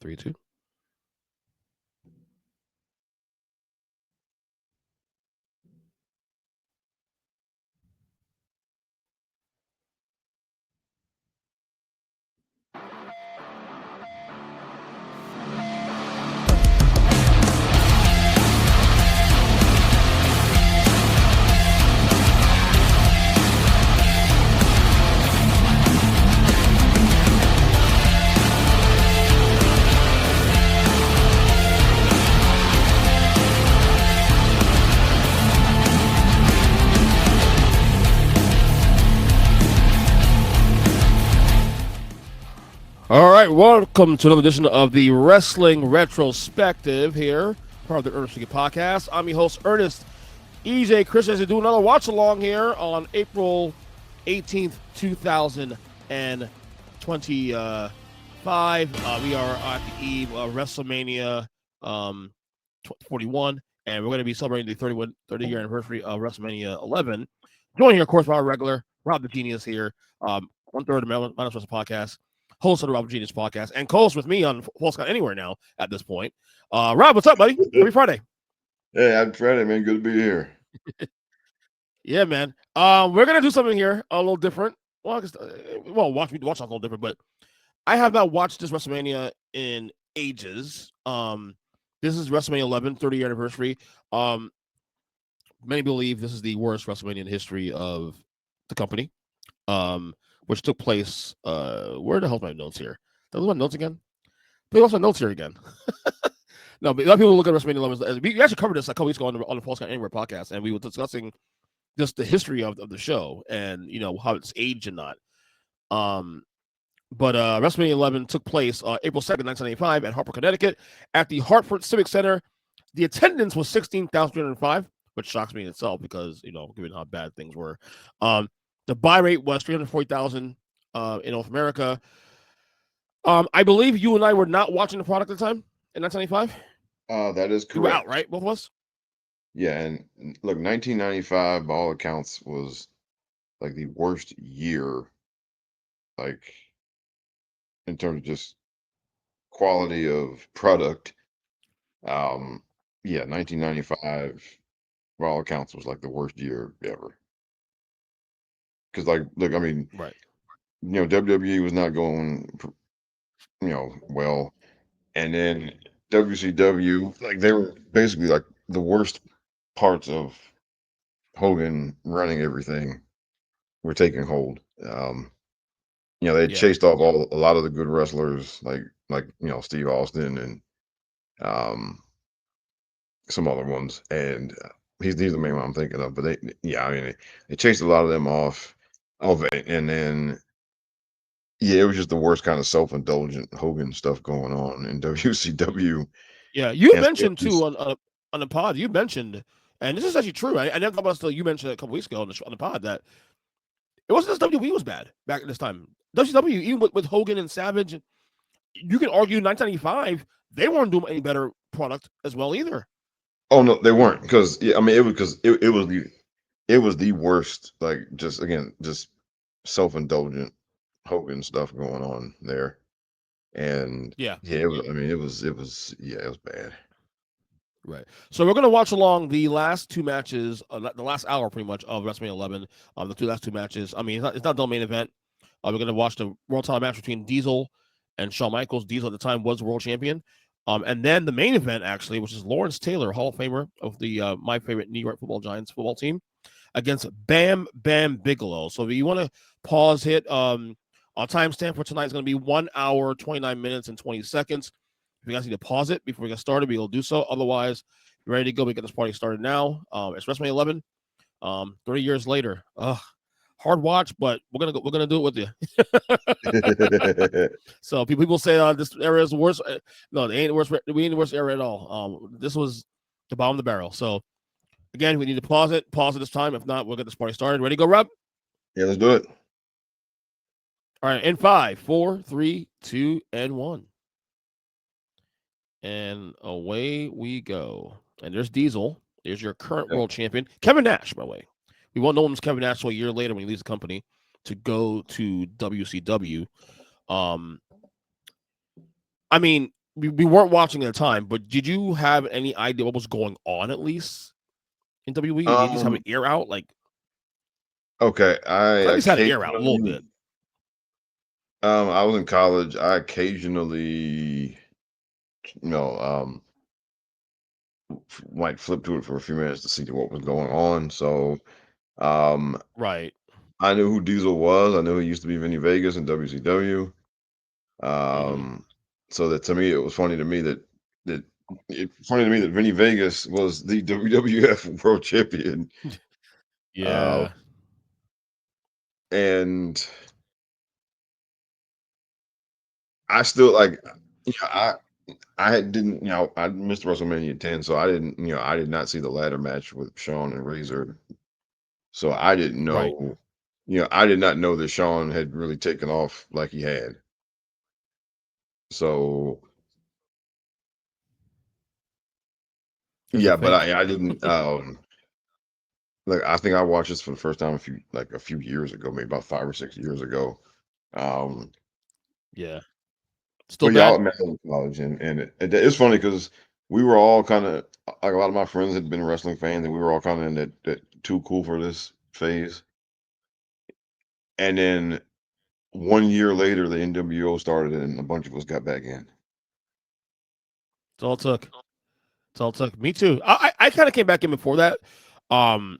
3, 2. All right, welcome to another edition of the Wrestling Retrospective here, part of the Earnestly podcast. I'm your host, Ernest. EJ Chris, as we do another watch along here on April 18th, 2025. We are at the eve of WrestleMania 41, and we're going to be celebrating the 30-year anniversary of WrestleMania 11. Joining here, of course, by our regular Rob the Genius here, one-third of the Minus Wrestling podcast, host of the Rob the Genius podcast, and co-host with me on Full Scott Anywhere now at this point. Rob, what's up, buddy? Happy Friday. Hey, happy Friday, man. Good to be here. Yeah, man. We're gonna do something here a little different. Well, watch a little different, but I have not watched this WrestleMania in ages. This is WrestleMania 11, 30-year anniversary. Many believe this is the worst WrestleMania in the history of the company. Which took place. Where the hell's my notes here? Those my notes again. They lost my notes here again. No, but a lot of people look at WrestleMania 11. We actually covered this a couple weeks ago on the Full Scott Anywhere podcast, and we were discussing just the history of the show and how it's aged and not. But WrestleMania 11 took place April 2nd, 1995 at Hartford, Connecticut, at the Hartford Civic Center. The attendance was 16,305, which shocks me in itself because given how bad things were. The buy rate was 340,000 in North America. I believe you and I were not watching the product at the time in 1995. That is correct. You were out, right? Both of us? Yeah, and look, 1995, by all accounts, was like the worst year, like in terms of just quality of product. Yeah, 1995, by all accounts, was like the worst year ever. Because, like, look, I mean, right. WWE was not going, well, and then WCW, like, they were basically like the worst parts of Hogan running everything were taking hold. They chased off a lot of the good wrestlers, like Steve Austin and some other ones, and he's the main one I'm thinking of. But they chased a lot of them off of it, and then it was just the worst kind of self-indulgent Hogan stuff going on in WCW. Yeah, you mentioned too on the pod. You mentioned, and this is actually true. I never thought about this until you mentioned it a couple weeks ago on the pod that it wasn't just WWE was bad back at this time. WCW, even with Hogan and Savage, you can argue 1995 they weren't doing any better product as well either. Oh no, they weren't, because it was the worst. Like, just self-indulgent Hogan stuff going on there, and it was bad. Right. So we're going to watch along the last two matches, the last hour pretty much of WrestleMania 11. The last two matches. I mean, it's not the main event. We're going to watch the world title match between Diesel and Shawn Michaels. Diesel at the time was world champion. And then the main event, actually, which is Lawrence Taylor, Hall of Famer of the my favorite New York Football Giants football team, against Bam Bam Bigelow. So if you want to pause, hit our timestamp for tonight is going to be 1 hour, 29 minutes, and 20 seconds. If you guys need to pause it before we get started, we will do so. Otherwise, you're ready to go. We get this party started now. It's WrestleMania 11. 30 years later. Hard watch, but we're gonna do it with you. So people say this era is the worst. No, it ain't the worst. We ain't the worst era at all. This was the bottom of the barrel. So again, we need to pause it. Pause it this time. If not, we'll get this party started. Ready to go, Rob? Yeah, let's do it. All right, in 5, 4, 3, 2, and 1. And away we go. And there's Diesel. There's your current world champion, Kevin Nash, by the way. We won't know him as Kevin Nash until a year later when he leaves the company to go to WCW. I mean, we weren't watching at the time, but did you have any idea what was going on at least in WWE? Did you just have an Um, ear out? Like, okay, I at least had an ear out a little bit. I was in college. I occasionally, you know, might flip to it for a few minutes to see what was going on. So, um, Right. I knew who Diesel was. I knew he used to be Vinny Vegas in WCW. Hmm. Um, so that to me, it was funny to me that it's funny to me that Vinny Vegas was the WWF World Champion. Uh, Yeah. and I still like, didn't, I missed WrestleMania 10, so I didn't, I did not see the ladder match with Shawn and Razor. So I didn't Right. know, I did not know that Shawn had really taken off like he had. So There's a yeah, but fake. I didn't, like I think I watched this for the first time a few years ago, maybe about 5 or 6 years ago. Um, Yeah. Still but yeah, I bad? met him in college, and it's funny because we were all kind of like a lot of my friends had been wrestling fans, and we were all kind of in that too cool for this phase. And then 1 year later, the NWO started, and a bunch of us got back in. It's all it took. It's all it took. Me too. I kind of came back in before that. Um,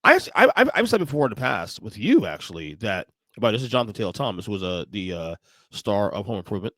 I've said before in the past with you actually that about this is Jonathan Taylor Thomas, who was the star of Home Improvement.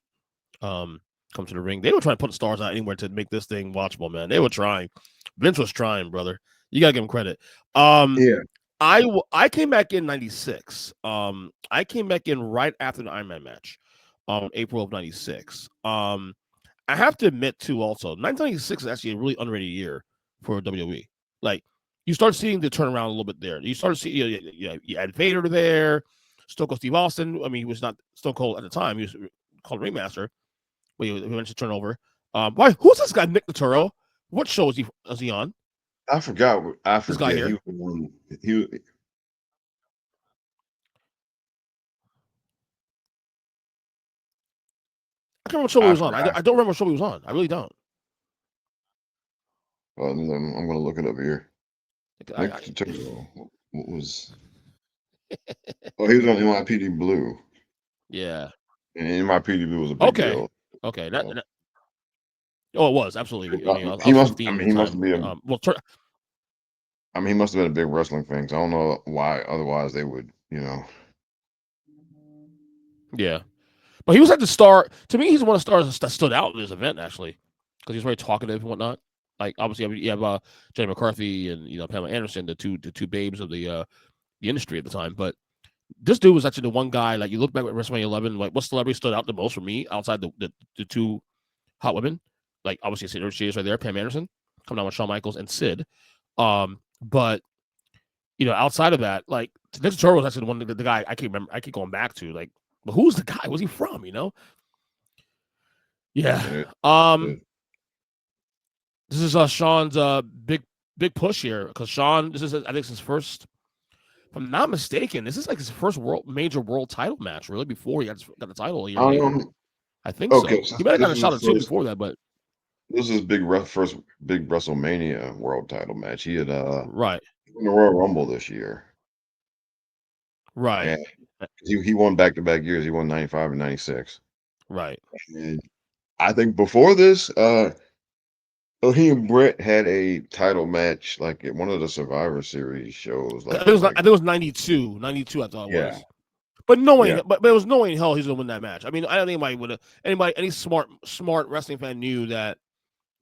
Um, come to the ring. They were trying to put the stars out anywhere to make this thing watchable, man. They were trying. Vince was trying, brother. You gotta give him credit. Um, Yeah. I came back in '96. I came back in right after the Iron Man match, April of '96. I have to admit too, also 1996 is actually a really underrated year for WWE. Like you start seeing the turnaround a little bit there. You start to see you had Vader there, Stone Cold Steve Austin. I mean, he was not Stone Cold at the time. He was called Ringmaster, but he eventually turned over. Why? Who's this guy, Nick Naturo? What show is he on? I forgot. I This guy forget. He here. was the one. He was. I can't remember what show he I was on. forgot. I don't remember what show he was on. I really don't. I'm gonna look it up here. Nick I Turturro. What was? Oh, he was on NYPD Blue, yeah. and NYPD Blue was a big Okay. deal. Okay. Uh, Oh, it was absolutely. I mean, I he was must. 15 at the time. He must have been a big wrestling fan. 'Cause I don't know why. Otherwise, they would. Yeah. But he was at the star. To me, he's one of the stars that stood out in this event actually, because he was very talkative and whatnot. Like obviously, I mean, you have Jenny McCarthy and Pamela Anderson, the two babes of the industry at the time. But this dude was actually the one guy. Like you look back at WrestleMania 11, like what celebrity stood out the most for me outside the two hot women? Like obviously, there she is right there, Pam Anderson, coming down with Shawn Michaels and Sid. But outside of that, like Nick Turturro was actually the guy I keep remember. I keep going back to like, but who's the guy? Where's he from? Yeah. And Um, it, this is Sean's big push here because Sean, this is I think his first. If I'm not mistaken, this is like his first major world title match, really, before he got the title a year later. um. I think Okay. so. So He might have this gotten a is shot his or two first. before that, but This is his first big WrestleMania world title match. He had right, won the Royal Rumble this year, right, and he won back to back years. He won 95 and 96. right. And I think before this, he and Brett had a title match like at one of the Survivor Series shows. I Like think it it was, was I like think it was 92, 92. I thought it yeah, was. But yeah. it was knowing hell he's gonna win that match. I mean, I don't think anybody would have any smart wrestling fan knew that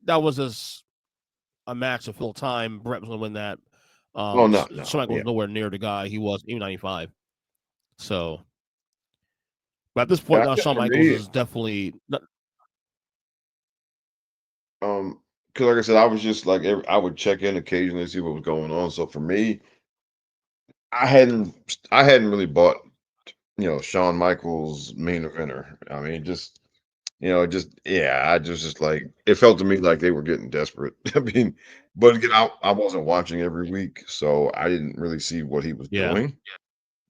that was a match to fill time. Brett was gonna win that. Oh no, Shawn no, Michaels yeah. was nowhere near the guy he was in '95. So, but at this And point I now, guess Shawn for Michaels me, is definitely because like I said, I was just like I would check in occasionally to see what was going on. So for me, I hadn't I hadn't really bought Shawn Michaels main eventer. I mean, I just like it felt to me like they were getting desperate. I mean, but again, I wasn't watching every week, so I didn't really see what he was yeah, doing.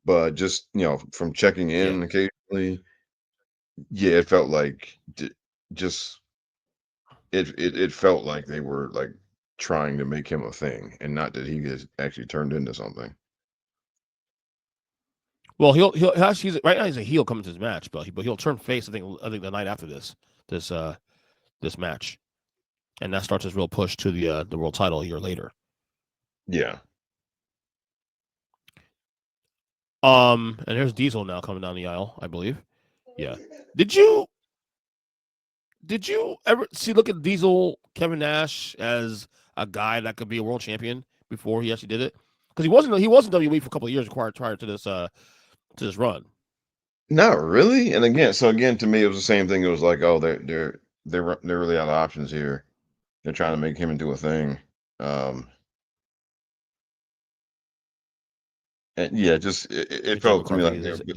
But just from checking yeah, in occasionally, yeah, it felt like. just it felt like they were like trying to make him a thing, and not that he has actually turned into something. Well, he'll actually right now he's a heel coming to his match, but he'll turn face. I think the night after this this match, and that starts his real push to the world title a year later. Yeah. And here's Diesel now coming down the aisle, I believe. Yeah. Did you did you ever see look at Diesel Kevin Nash as a guy that could be a world champion before he actually did it? Because he wasn't WWE for a couple of years prior to this run. Not really. And again, so again, to me, it was the same thing. It was like, oh, they're really out of options here. They're trying to make him into a thing. Um, and yeah, just it John felt to me McCarthy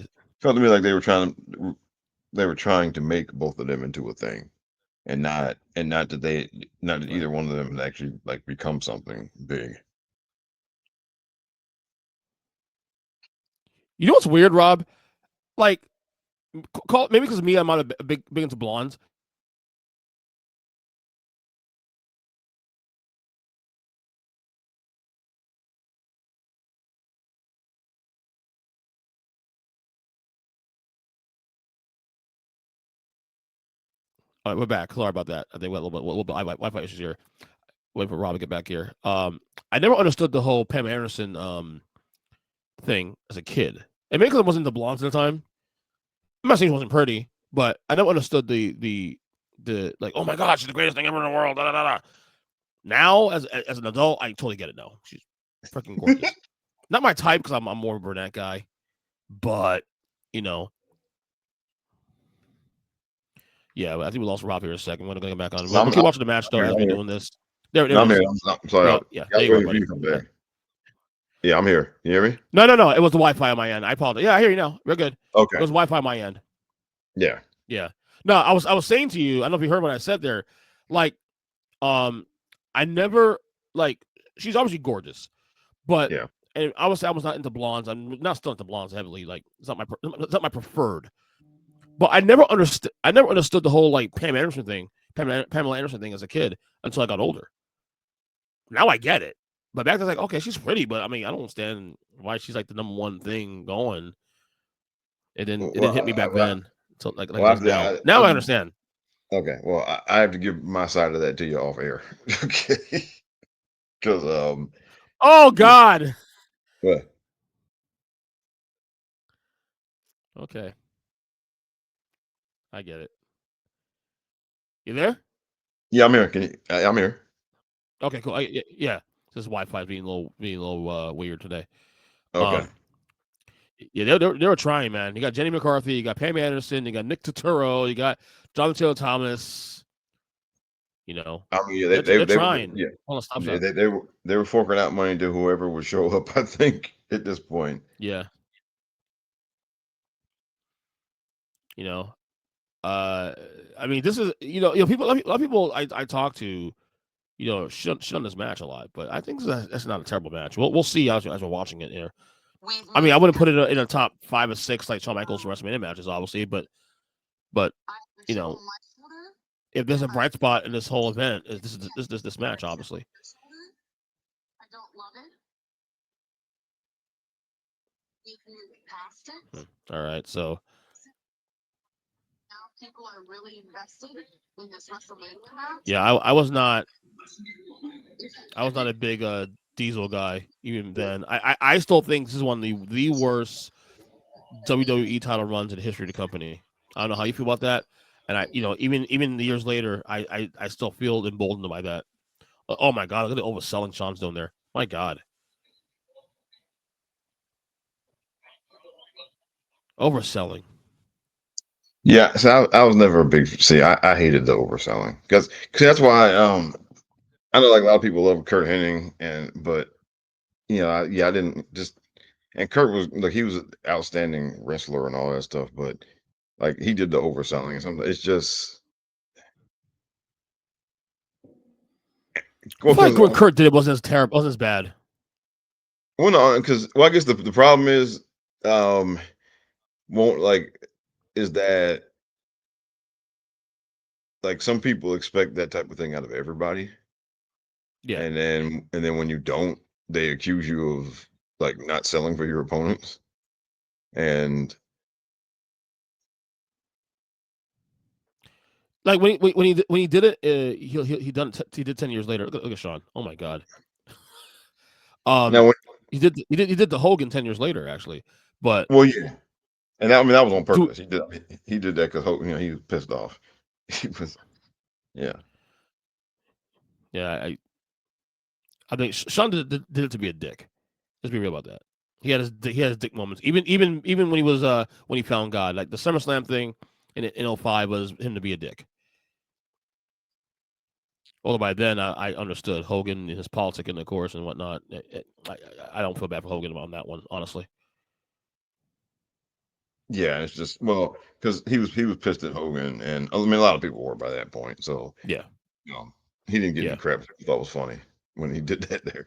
like they were trying to make both of them into a thing, and not that right. either one of them had actually like become something big. You know what's weird, Rob? Like call maybe because me, I'm not a big into blondes. All right, we're back. Sorry about that. I think we had a little bit Wi-Fi issues here. Wait for Rob to get back here. I never understood the whole Pam Anderson thing as a kid. And maybe because I wasn't into blondes at the time. I'm not saying she wasn't pretty, but I never understood the like. Oh my god, she's the greatest thing ever in the world. Da, da, da, da. Now, as an adult, I totally get it. Now she's freaking gorgeous. Not my type because I'm more of a brunette guy, but you know, yeah. I think we lost Rob here a second. We're gonna come back on. So We'll keep watching the match though here. as I'm we're here. doing this. There No, it I'm here. is. I'm sorry. No, yeah, I there was you are, waiting for buddy. you to come back. Yeah, I'm here. You hear me? No. It was the Wi-Fi on my end. I apologize. Yeah, I hear you now. We're good. It Okay. was Wi-Fi on my end. Yeah. Yeah. No, I was saying to you. I don't know if you heard what I said there. Like, um, I never like. She's obviously gorgeous, but Yeah. and I was not into blondes. I'm not still into blondes heavily. Like, it's not my preferred. But I never understood. I never understood the whole like Pamela Anderson thing as a kid until I got older. Now I get it. But back then, I was like, okay, she's pretty, but I mean, I don't understand why she's like the number one thing going. It didn't hit me back Well, then. So like it well, does now. Now I understand. okay. Well, I have to give my side of that to you off air. Okay. Because Oh God. well, Okay, I get it. You there? yeah, I'm here. I'm here. Okay, cool. Yeah, this Wi-Fi is being a little weird today. Okay. Um, yeah, they were trying, man. You got Jenny McCarthy, you got Pam Anderson, you got Nick Turturro, you got Jonathan Taylor Thomas. You know, I mean, yeah, they're they were, trying. yeah, On a stop yeah, shop. they were forking out money to whoever would show up. I think at this point. Yeah, you know. I mean, this is people. A lot of people I talk to, shit on this match a lot, but I think that's not a terrible match. We'll see as we're watching it here. I mean, I wouldn't put it in a top 5 or 6 like Shawn Michaels WrestleMania matches, obviously, but you know, if there's a bright spot in this whole event, is this match, obviously. All right, so yeah, I was not a big Diesel guy even then. I still think this is one of the worst WWE title runs in the history of the company. I don't know how you feel about that, and even years later, I still feel emboldened by that. Oh my god, look at the overselling Sean's doing there. My god, overselling. Yeah, so I was never a big. See, I hated the overselling because that's why I know like a lot of people love Kurt Hennig but I didn't just and Kurt was like he was an outstanding wrestler and all that stuff, but like he did the overselling and something. It's just I well feel like because when Kurt did it wasn't as terrible, wasn't as bad. well no because well I guess the problem is um won't like is that like some people expect that type of thing out of everybody, Yeah. and then when you don't, they accuse you of like not selling for your opponents. And Like when he did it, he did 10 years later. Look at Shawn. Oh my God. now, Um, he did the Hogan 10 years later actually, but well, yeah, and that, I mean that was on to purpose. He did that because he was pissed off. He was yeah. yeah, I think Shawn did it to be a dick. Let's be real about that. He had his dick moments. Even when he found God, like the SummerSlam thing in '05 was him to be a dick. Although by then I understood Hogan and his politicking, of course, and whatnot. I don't feel bad for Hogan on that one, honestly. Yeah, it's just well because he was pissed at Hogan, and I mean a lot of people were by that point. So Yeah, you know he didn't get any yeah, crap. I thought was funny when he did that there.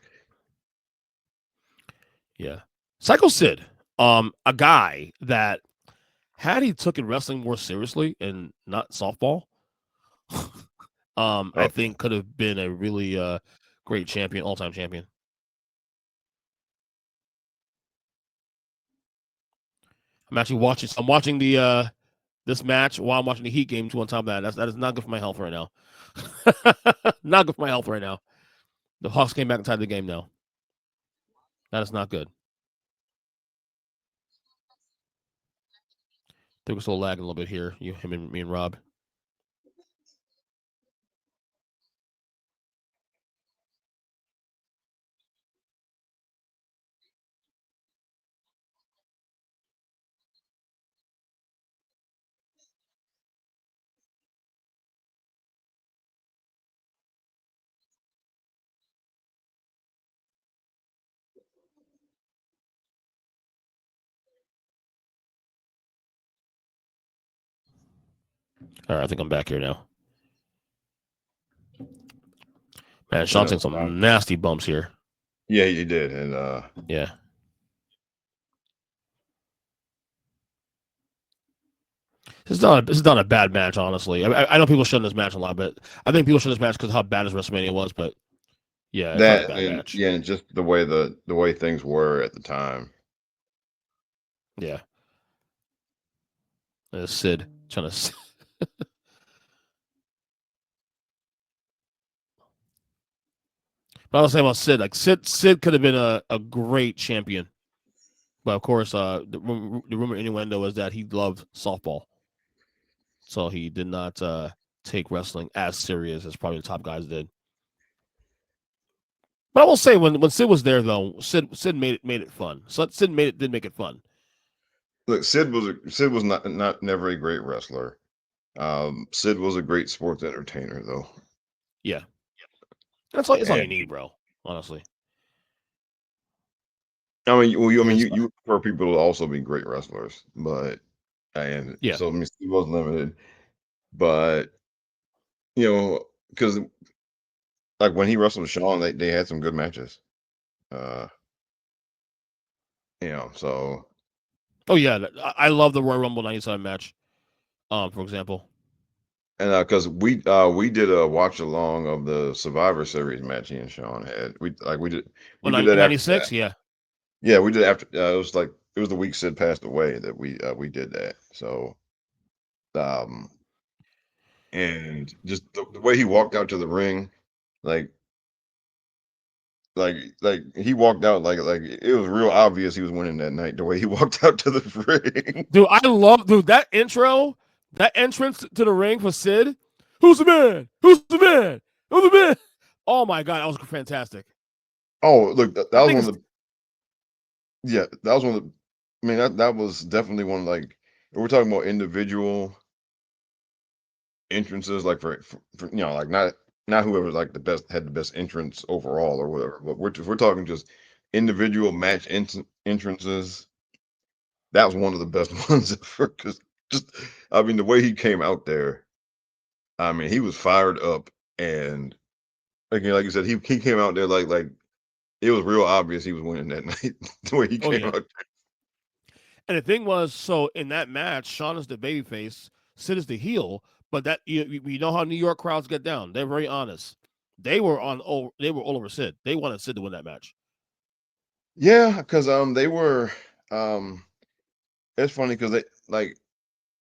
yeah. Psycho Sid, a guy that had he taken wrestling more seriously and not softball, I Oh think could have been a really great champion, all time champion. I'm actually watching. I'm watching the this match while I'm watching the Heat game too. On top of that, that is not good for my health right now. Not good for my health right now. The Hawks came back inside the game now. That is not good. I think we're still lagging a little bit here. You, him, and me, and Rob. All right, I think I'm back here now. Man, and Sean taking some nasty bumps here. yeah, he did, and Yeah. This is not a bad match, honestly. I know people shut this match a lot, but I think people shut this match because how bad his WrestleMania was. But yeah, it's not a that bad and match. yeah, and just the way things were at the time. Yeah, Sid trying to. But I was saying about Sid. Like Sid could have been a great champion, but of course, the rumor innuendo is that he loved softball, so he did not take wrestling as serious as probably the top guys did. But I will say when Sid was there though, Sid made it fun. So Sid did make it fun. Look, Sid was not never a great wrestler. Sid was a great sports entertainer, though. Yeah, that's all you And need, bro. Honestly, I mean, well, and you prefer people to also be great wrestlers, but and yeah. so I mean, Sid was limited, but because like when he wrestled with Shawn, they had some good matches. Uh, so Oh yeah, I love the Royal Rumble '97 match. For example, and because we did a watch along of the Survivor Series match he and Shawn had. We did in that after that. '96, yeah. Yeah, we did after it was the week Sid passed away that we did that. So um and just the way he walked out to the ring, like like he walked out like it was real obvious he was winning that night. The way he walked out to the ring. Dude, I love that intro, that entrance to the ring for Sid. Who's the man? Who's the man? Who's the man? Oh my god, that was fantastic. Oh, look, that I was think one it's of the yeah, that was one of the I mean that was definitely one like if we're talking about individual entrances like for like not whoever like the best had the best entrance overall or whatever, but we're talking just individual match entrances. That was one of the best ones ever because just I mean the way he came out there, I mean he was fired up and again like you said he came out there like it was real obvious he was winning that night the way he oh came yeah. out. And the thing was, so in that match, Shawn is the babyface, Sid is the heel, But that you know how New York crowds get down. They're very honest. They were all over Sid. They wanted Sid to win that match. Yeah, because they were um it's funny because they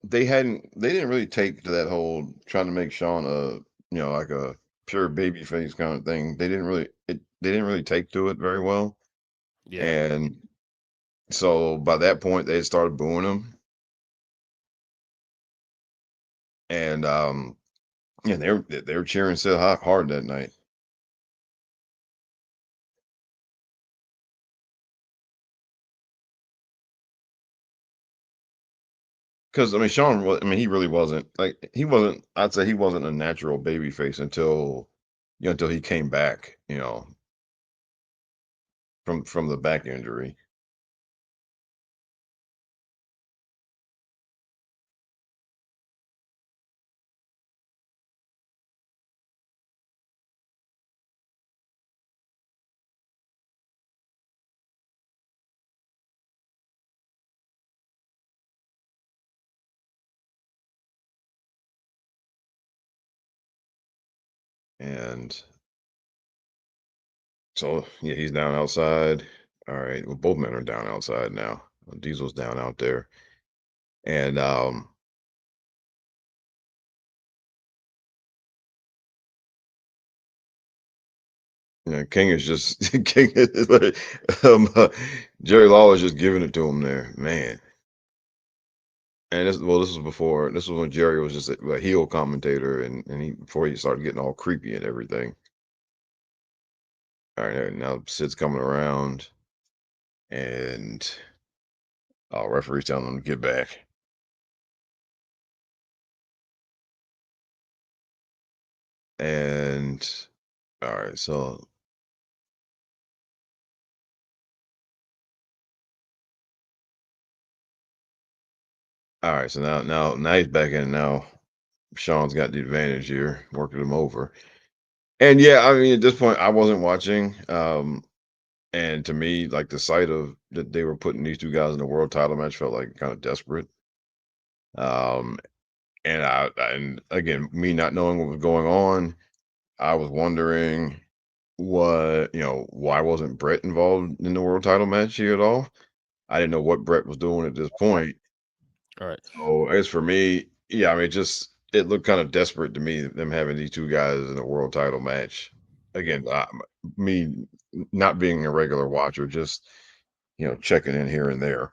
didn't really take to that whole trying to make Shawn like a pure baby face kind of thing. They didn't really take to it very well. Yeah. And so by that point they started booing him. And yeah, they were cheering so hard that night. Because I mean, he really wasn't like he wasn't. I'd say he wasn't a natural baby face until he came back, from the back injury. And so yeah, he's down outside. All right, well, both men are down outside now. Diesel's down out there, and King is just King is like, Jerry Lawler's just giving it to him there, man. And this was before. This was when Jerry was just a heel commentator, and he before he started getting all creepy and everything. All right, now Sid's coming around, and referee's telling him to get back. And all right, so now he's back in. Now Sean's got the advantage here, working him over. And yeah, I mean, at this point, I wasn't watching. And to me, like the sight of that they were putting these two guys in the world title match felt like kind of desperate. Um, and again, me not knowing what was going on, I was wondering why wasn't Brett involved in the world title match here at all? I didn't know what Brett was doing at this point. All right. So as for me, yeah, I mean, it looked kind of desperate to me them having these two guys in a world title match. Again, me not being a regular watcher, just checking in here and there.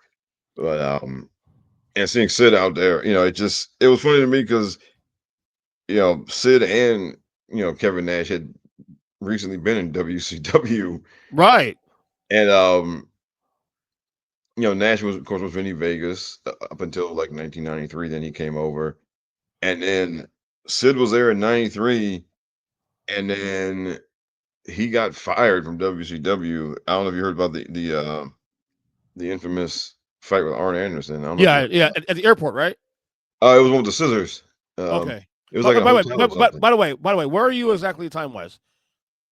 But and seeing Sid out there, it was funny to me because Sid and Kevin Nash had recently been in WCW, Right. and Nash was, of course, was Vinny Vegas up until like 1993. Then he came over, and then Sid was there in '93, and then he got fired from WCW. I don't know if you heard about the infamous fight with Arn Anderson. I don't know if you Yeah. heard Yeah. about At the airport, right? it. It was one with the scissors. Okay. It was like a By the way, hotel or something. by the way, where are you exactly time wise?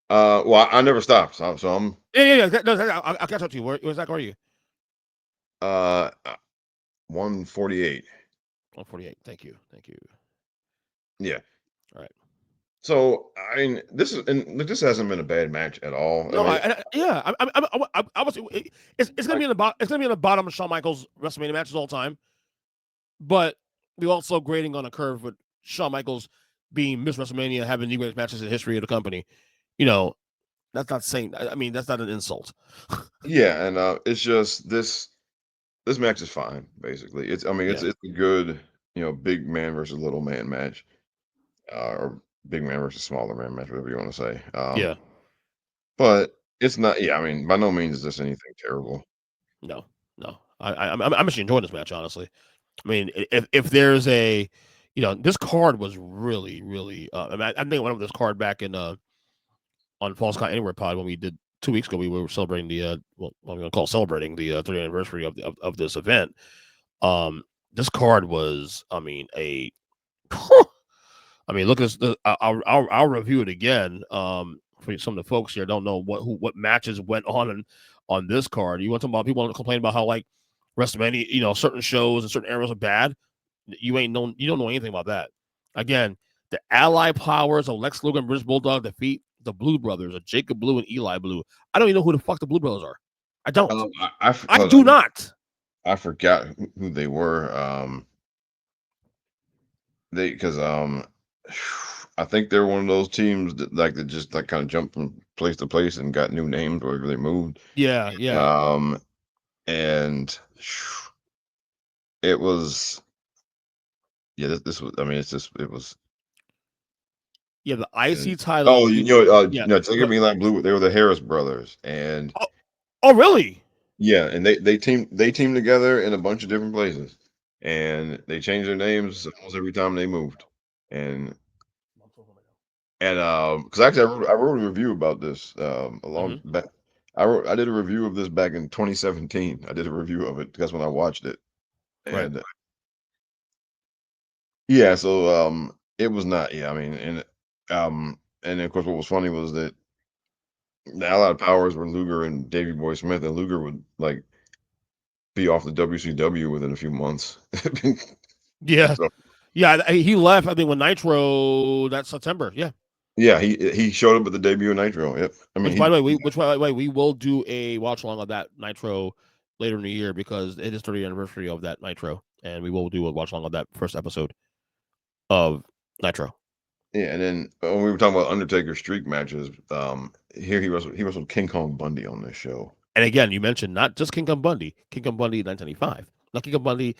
Well, I never stopped, so I'm Yeah. No, I'll catch up to you. Where exactly are you? uh 148. 148. Thank you. Thank you. Yeah. All right. So I mean, this hasn't been a bad match at all. I No, mean, yeah, I was. It's gonna like be in the bottom. It's gonna be in the bottom of Shawn Michaels WrestleMania matches all time. But we also grading on a curve with Shawn Michaels being Miss WrestleMania, having the greatest matches in the history of the company. You know, that's not saying. I mean, that's not an insult. yeah, and it's just this match is fine. Basically, I mean, Yeah. it's a good big man versus little man match, or big man versus smaller man match, whatever you want to say. Yeah. But it's not. Yeah, I mean, by no means is this anything terrible. No. No. I'm actually enjoying this match. Honestly, I mean, if there's this card was really. I mean, I think I went over this card back in on False Count Anywhere Pod when we did 2 weeks ago. We were celebrating what I'm going to call celebrating the 30th anniversary of this event. This card was, I mean, I mean, look at this. I'll review it again. For some of the folks here don't know what matches went on this card. You want to talk about people want to complain about how like WrestleMania, certain shows and certain eras are bad. You don't know anything about that. Again, the ally powers of Lex Luger and British Bulldog defeat the Blue Brothers, of Jacob Blue and Eli Blue. I don't even know who the fuck the Blue Brothers are. I don't. I Hold do on, not. I forgot who they were. They because I think they're one of those teams that just like kind of jumped from place to place and got new names wherever they moved. Yeah, yeah. Um, and it was yeah. This was I mean it's just it was. Yeah, the And, IC title. oh, Yeah. Jacob and Eli Blue. They were the Harris brothers, and Oh, oh, really? yeah, and they teamed together in a bunch of different places, and they changed their names almost every time they moved, and because actually I wrote a review about this a long Hmm. back. I did a review of this back in 2017. I did a review of it. That's when I watched it, Right. and yeah, so it was not. Yeah, I mean, and of course, what was funny was that the Allied powers were Luger and Davey Boy Smith, and Luger would like be off the WCW within a few months. Yeah. So Yeah. He left, I think, with Nitro that September. Yeah. yeah, he showed up at the debut of Nitro. Yep. I mean Which, by the way, he we will do a watch along of that Nitro later in the year because it is 30th anniversary of that Nitro, and we will do a watch along of that first episode of Nitro. yeah, and then when we were talking about Undertaker streak matches, here he wrestled King Kong Bundy on this show. And again, you mentioned not just King Kong Bundy 1995, not King Kong Bundy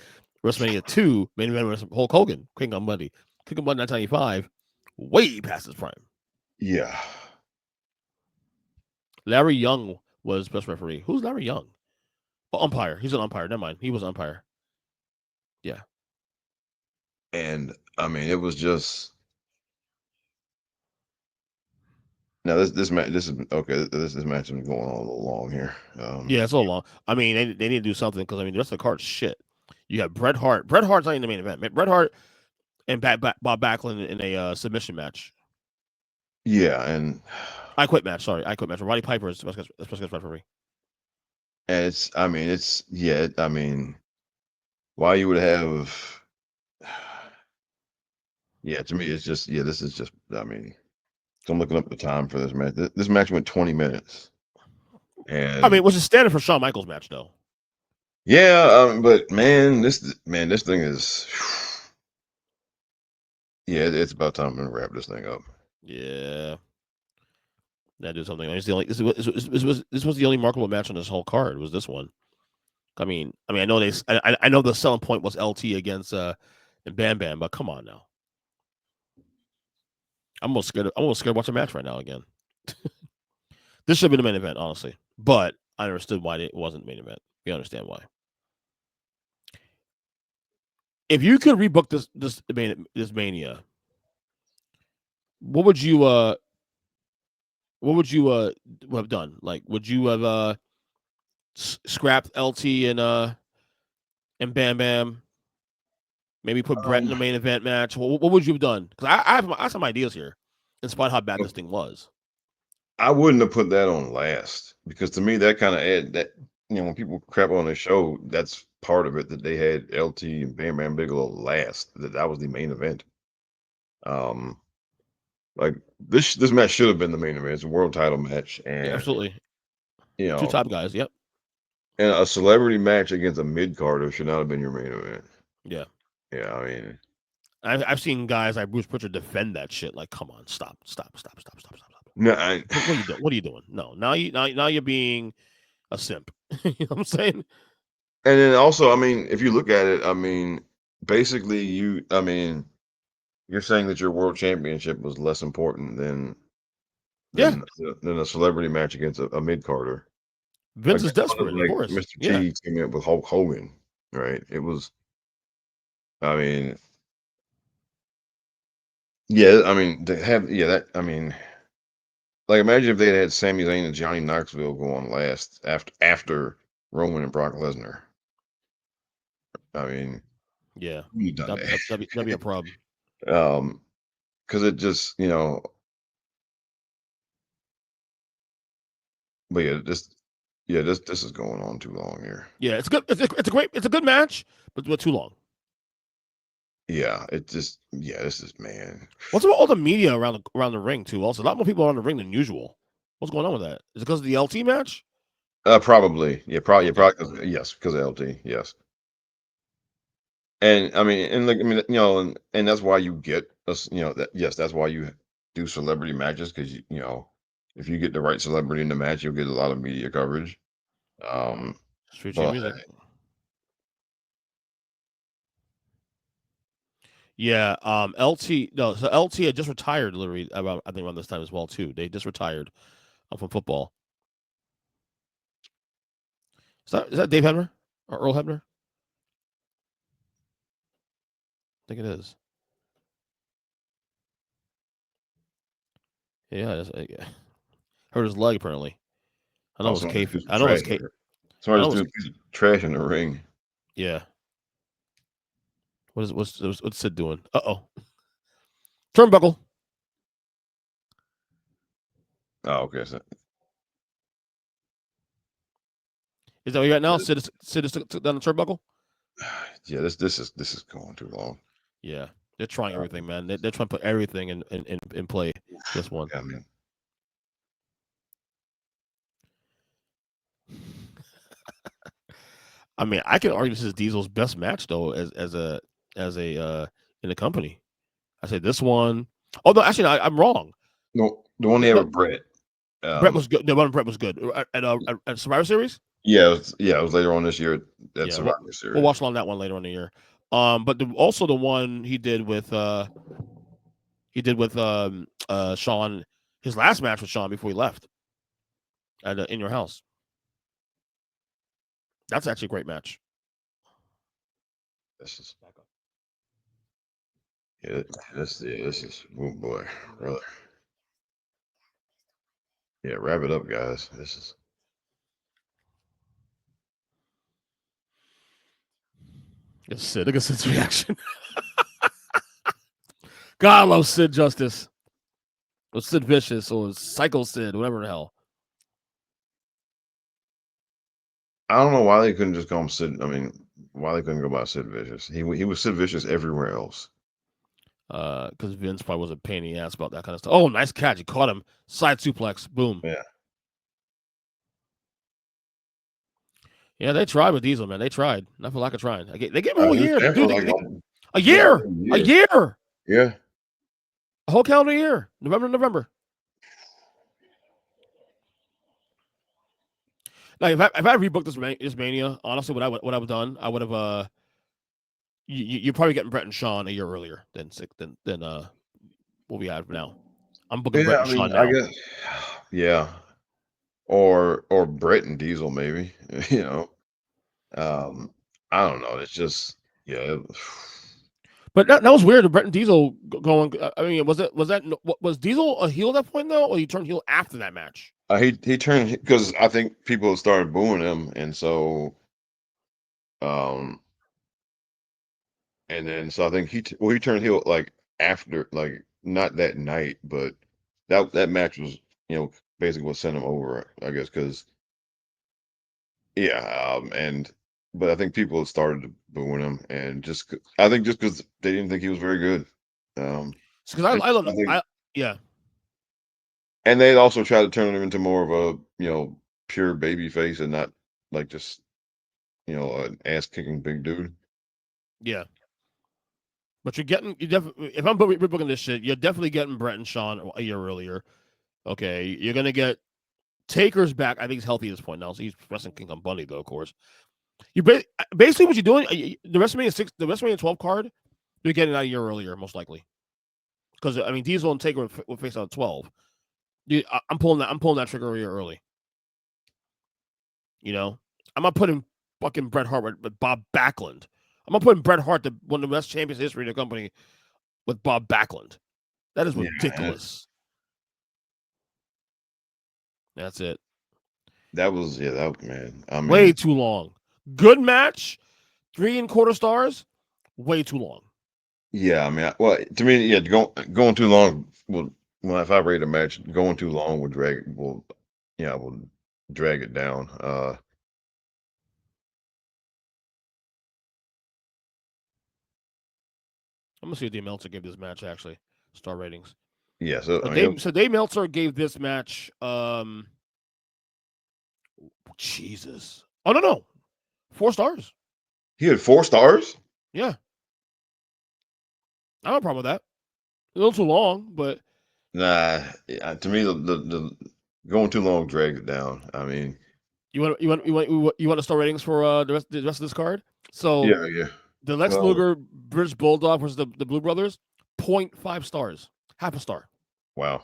WrestleMania 2, main event was Hulk Hogan, King Kong Bundy 1995, way past his prime. Yeah, Larry Young was best referee. Who's Larry Young? Oh, umpire. He's an umpire. Never mind. He was an umpire. Yeah. and I mean it was just now this is okay. This match has been going on a little long here. Yeah, it's a little long. I mean, they need to do something because I mean, the rest of the card's shit. You got Bret Hart. Bret Hart's not in the main event. Bret Hart and Bob Backlund in a submission match. Yeah, and I quit match. Sorry, I quit match. Roddy Piper is special guest referee. it's I mean it's yeah I mean why you would have yeah to me it's just yeah this is just I mean so I'm looking up the time for this match. This match went 20 minutes, I mean, and which is standard for Shawn Michaels match though. yeah, but man, this thing is yeah, it's about time to wrap this thing up. Yeah, that do something. It's the only this was the only marketable match on this whole card. Was this one? I know I know the selling point was LT against Bam Bam, but come on now. I'm almost scared. I'm almost scared to watch a match right now again. This should have been the main event, honestly. But I understood why it wasn't the main event. You understand why. If you could rebook this mania, what would you have done? Like, would you have scrapped LT and Bam Bam? Maybe put Brett in Um, the main event match. What would you have done? Because I have some ideas here, in spite of how bad this thing was. I wouldn't have put that on last because to me that kind of add that when people crap on the show, that's part of it that they had LT and Bam Bam Bigelow last. That was the main event. Um, like this match should have been the main event. It's a world title match, Yeah, and absolutely. you Two know, top guys. Yep. and a celebrity match against a mid carder should not have been your main event. Yeah. Yeah, I mean, I've seen guys like Bruce Pritchard defend that shit. Like, come on, stop. no, What are you doing? What are you doing? No, now you're being a simp. You know what I'm saying? and then also, I mean, if you look at it, I mean, basically, I mean, you're saying that your world championship was less important Yeah. than a celebrity match against a mid carder. Vince Like is that's kind of desperate, of like course. Mr. Yeah. T came up with Hulk Hogan, right? It was, I mean, yeah, I mean, to have, yeah, that, I mean, like imagine if they had Sami Zayn and Johnny Knoxville go on last after Roman and Brock Lesnar. I mean, Yeah. who'd done That'd be a problem. that? Because it just, but yeah, this is going on too long here. Yeah, it's good. It's a good match, but too long. Yeah, it just this is man. What's about all the media around the ring too? Also, a lot more people around the ring than usual. What's going on with that? Is it because of the LT match? Probably. Yeah, Okay. probably 'cause because of LT, yes. And I mean, and like I mean, and that's why you get us, that yes, that's why you do celebrity matches because if you get the right celebrity in the match, you'll get a lot of media coverage. Um, Street Team but Music. Yeah. LT. No. So LT had just retired. Literally, about I think around this time as well too. They just retired from football. Is that Dave Hebner or Earl Hebner? I think it is. Yeah. Yeah. Hurt his leg apparently. I know it was somebody K. threw some I know it was trash K. I somebody know it just threw was. a piece of trash in the ring. Yeah. What's Sid doing? Oh. Turnbuckle. Oh, okay. So, Is that what you got now? Sid just took down the turnbuckle. yeah, this is going too long. Yeah. They're trying Uh, everything, man. They're trying to put everything in play for this one. yeah, man. I mean, I can argue this is Diesel's best match though, as a in the company. I said this one. Oh no, actually, I'm wrong. No, the one they No, have with Brett. Brett Um, was good. The one with Brett was good at Survivor Series. yeah, it was later on this year at Yeah, Survivor we'll Series. watch on that one later in the year. But also the one he did with Shawn, his last match with Shawn before he left at In Your House. That's actually a great match. This is yeah, this is oh boy, brother. Yeah, wrap it up, guys. This is It's Sid. Look at Sid's reaction. God, I love Sid Justice or Sid Vicious or Psycho Sid, whatever the hell. I don't know why they couldn't just call him Sid. I mean, why they couldn't go by Sid Vicious? He was Sid Vicious everywhere else. Because Vince probably was a pain in the ass about that kind of stuff. Oh, nice catch. You caught him. Side suplex. Boom. Yeah. Yeah, they tried with Diesel, man. They tried. Not for lack of trying. They gave him a whole He was year. there for Dude, like a yeah, year. a A year. year. Yeah. A whole calendar year. November. Now, if I rebooked this Mania, honestly, what I would have done, I would have you're probably getting Brett and Sean a year earlier than what we have now. I'm booking Brett Yeah, and I mean, Sean I now. guess yeah. Or Brett and Diesel maybe, you know. Um, I don't know. It's just yeah. But that was weird. Brett and Diesel going. I mean, was Diesel a heel at that point though, or he turned heel after that match? He turned because I think people started booing him, and um then so I think he turned heel like after like not that night, but that match was basically what sent him over, I guess, because yeah, and but I think people started booing him, and I think just because they didn't think he was very good, Because and I don't I know. think Yeah, and they also tried to turn him into more of a pure baby face and not like just an ass kicking big dude. yeah. But you definitely if I'm rebooking this shit, you're definitely getting Brett and Sean a year earlier. Okay, you're gonna get Taker's back. I think he's healthy at this point now, so he's wrestling King Kong Bundy though, of course. You basically what you're doing the WrestleMania 12 card, you're getting out a year earlier most likely because I mean Diesel and Taker will face out 12. I'm pulling that trigger a year early. You know, I'm not putting fucking Bret Hart with Bob Backlund. I'm not putting Bret Hart, one of the best champions in history of the company, with Bob Backlund. That is Yeah, ridiculous. That's it. that was that man. I Way mean, too long. Good match, 3.25 stars. Way too long. yeah, I mean, well, to me, yeah, going too long well, if I rate a match, going too long will drag it down. I'm gonna see what Dave Meltzer gave this match actually. Star ratings. Yeah, so So I mean, Dave Meltzer gave this match Jesus. Oh no. 4 stars. he had 4 stars. Yeah. I don't have a problem with that. A little too long, but Nah, to me, the going too long drags it down. I mean, you want the star ratings for the rest of this card? So yeah, yeah. the Lex Well, Luger British Bulldog versus the Blue Brothers, 0.5 stars. Half a star. wow.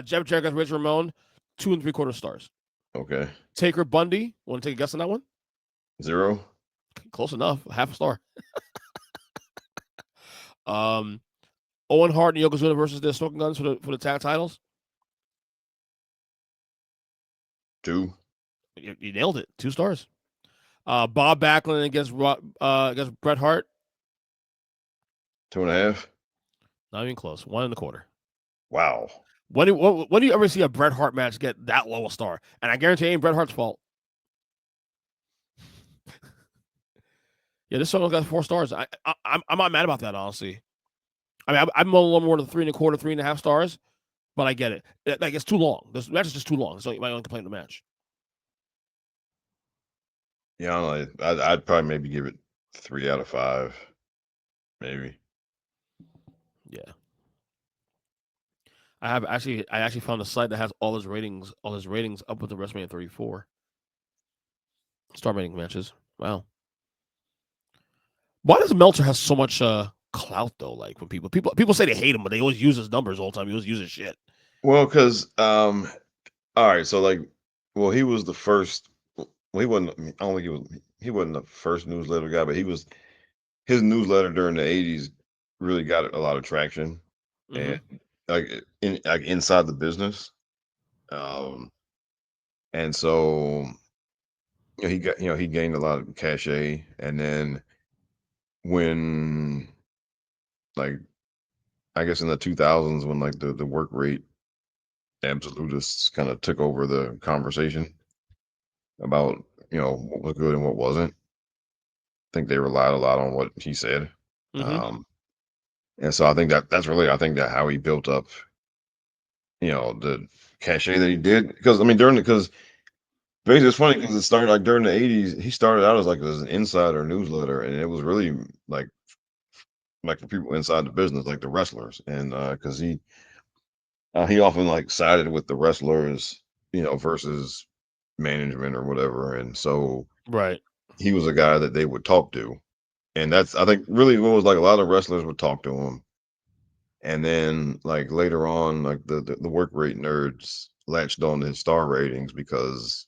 Jeff Jarrett versus Razor Ramon, 2 3/4 stars. Okay, Taker Bundy, want to take a guess on that one? 0. Close enough. Half a star. Um, Owen Hart and Yokozuna versus the Smoking Guns for the tag titles. 2, You nailed it. 2 stars. Bob Backlund against Bret Hart. 2.5. Not even close. 1 1/4. Wow. When do you ever see a Bret Hart match get that low a star? And I guarantee it ain't Bret Hart's fault. Yeah, this one got 4 stars. I'm not mad about that, honestly. I mean, I'm a little more than 3 1/4, 3.5 stars, but I get it. Like it's too long. This match is just too long. So you might only complain the match. Yeah, I don't know. I'd probably maybe give it 3 out of 5, maybe. Yeah, I actually found a site that has all his ratings up with the WrestleMania 34 star rating matches. Wow. Why does Meltzer have so much clout though? Like when people say they hate him, but they always use his numbers all the time. He always uses shit. Well, because all right, so like, well, he was the first. Well, he wasn't. I don't think he wasn't the first newsletter guy, but he was. His newsletter during the '80s really got a lot of traction, Mm-hmm. and like inside the business. Um, and so he gained a lot of cachet, and then when like I guess in the 2000s when like the work rate absolutists kind of took over the conversation about what was good and what wasn't. I think they relied a lot on what he said, Mm-hmm. um, and so I think that's really I think that how he built up the cachet that he did because I mean because basically it's funny because it started like during the '80s he started out as an insider newsletter and it was really like for people inside the business like the wrestlers and because he often like sided with the wrestlers versus management or whatever and so Right. he was a guy that they would talk to. And that's I think really what was like a lot of wrestlers would talk to him. And then like later on, like the work rate nerds latched on to his star ratings because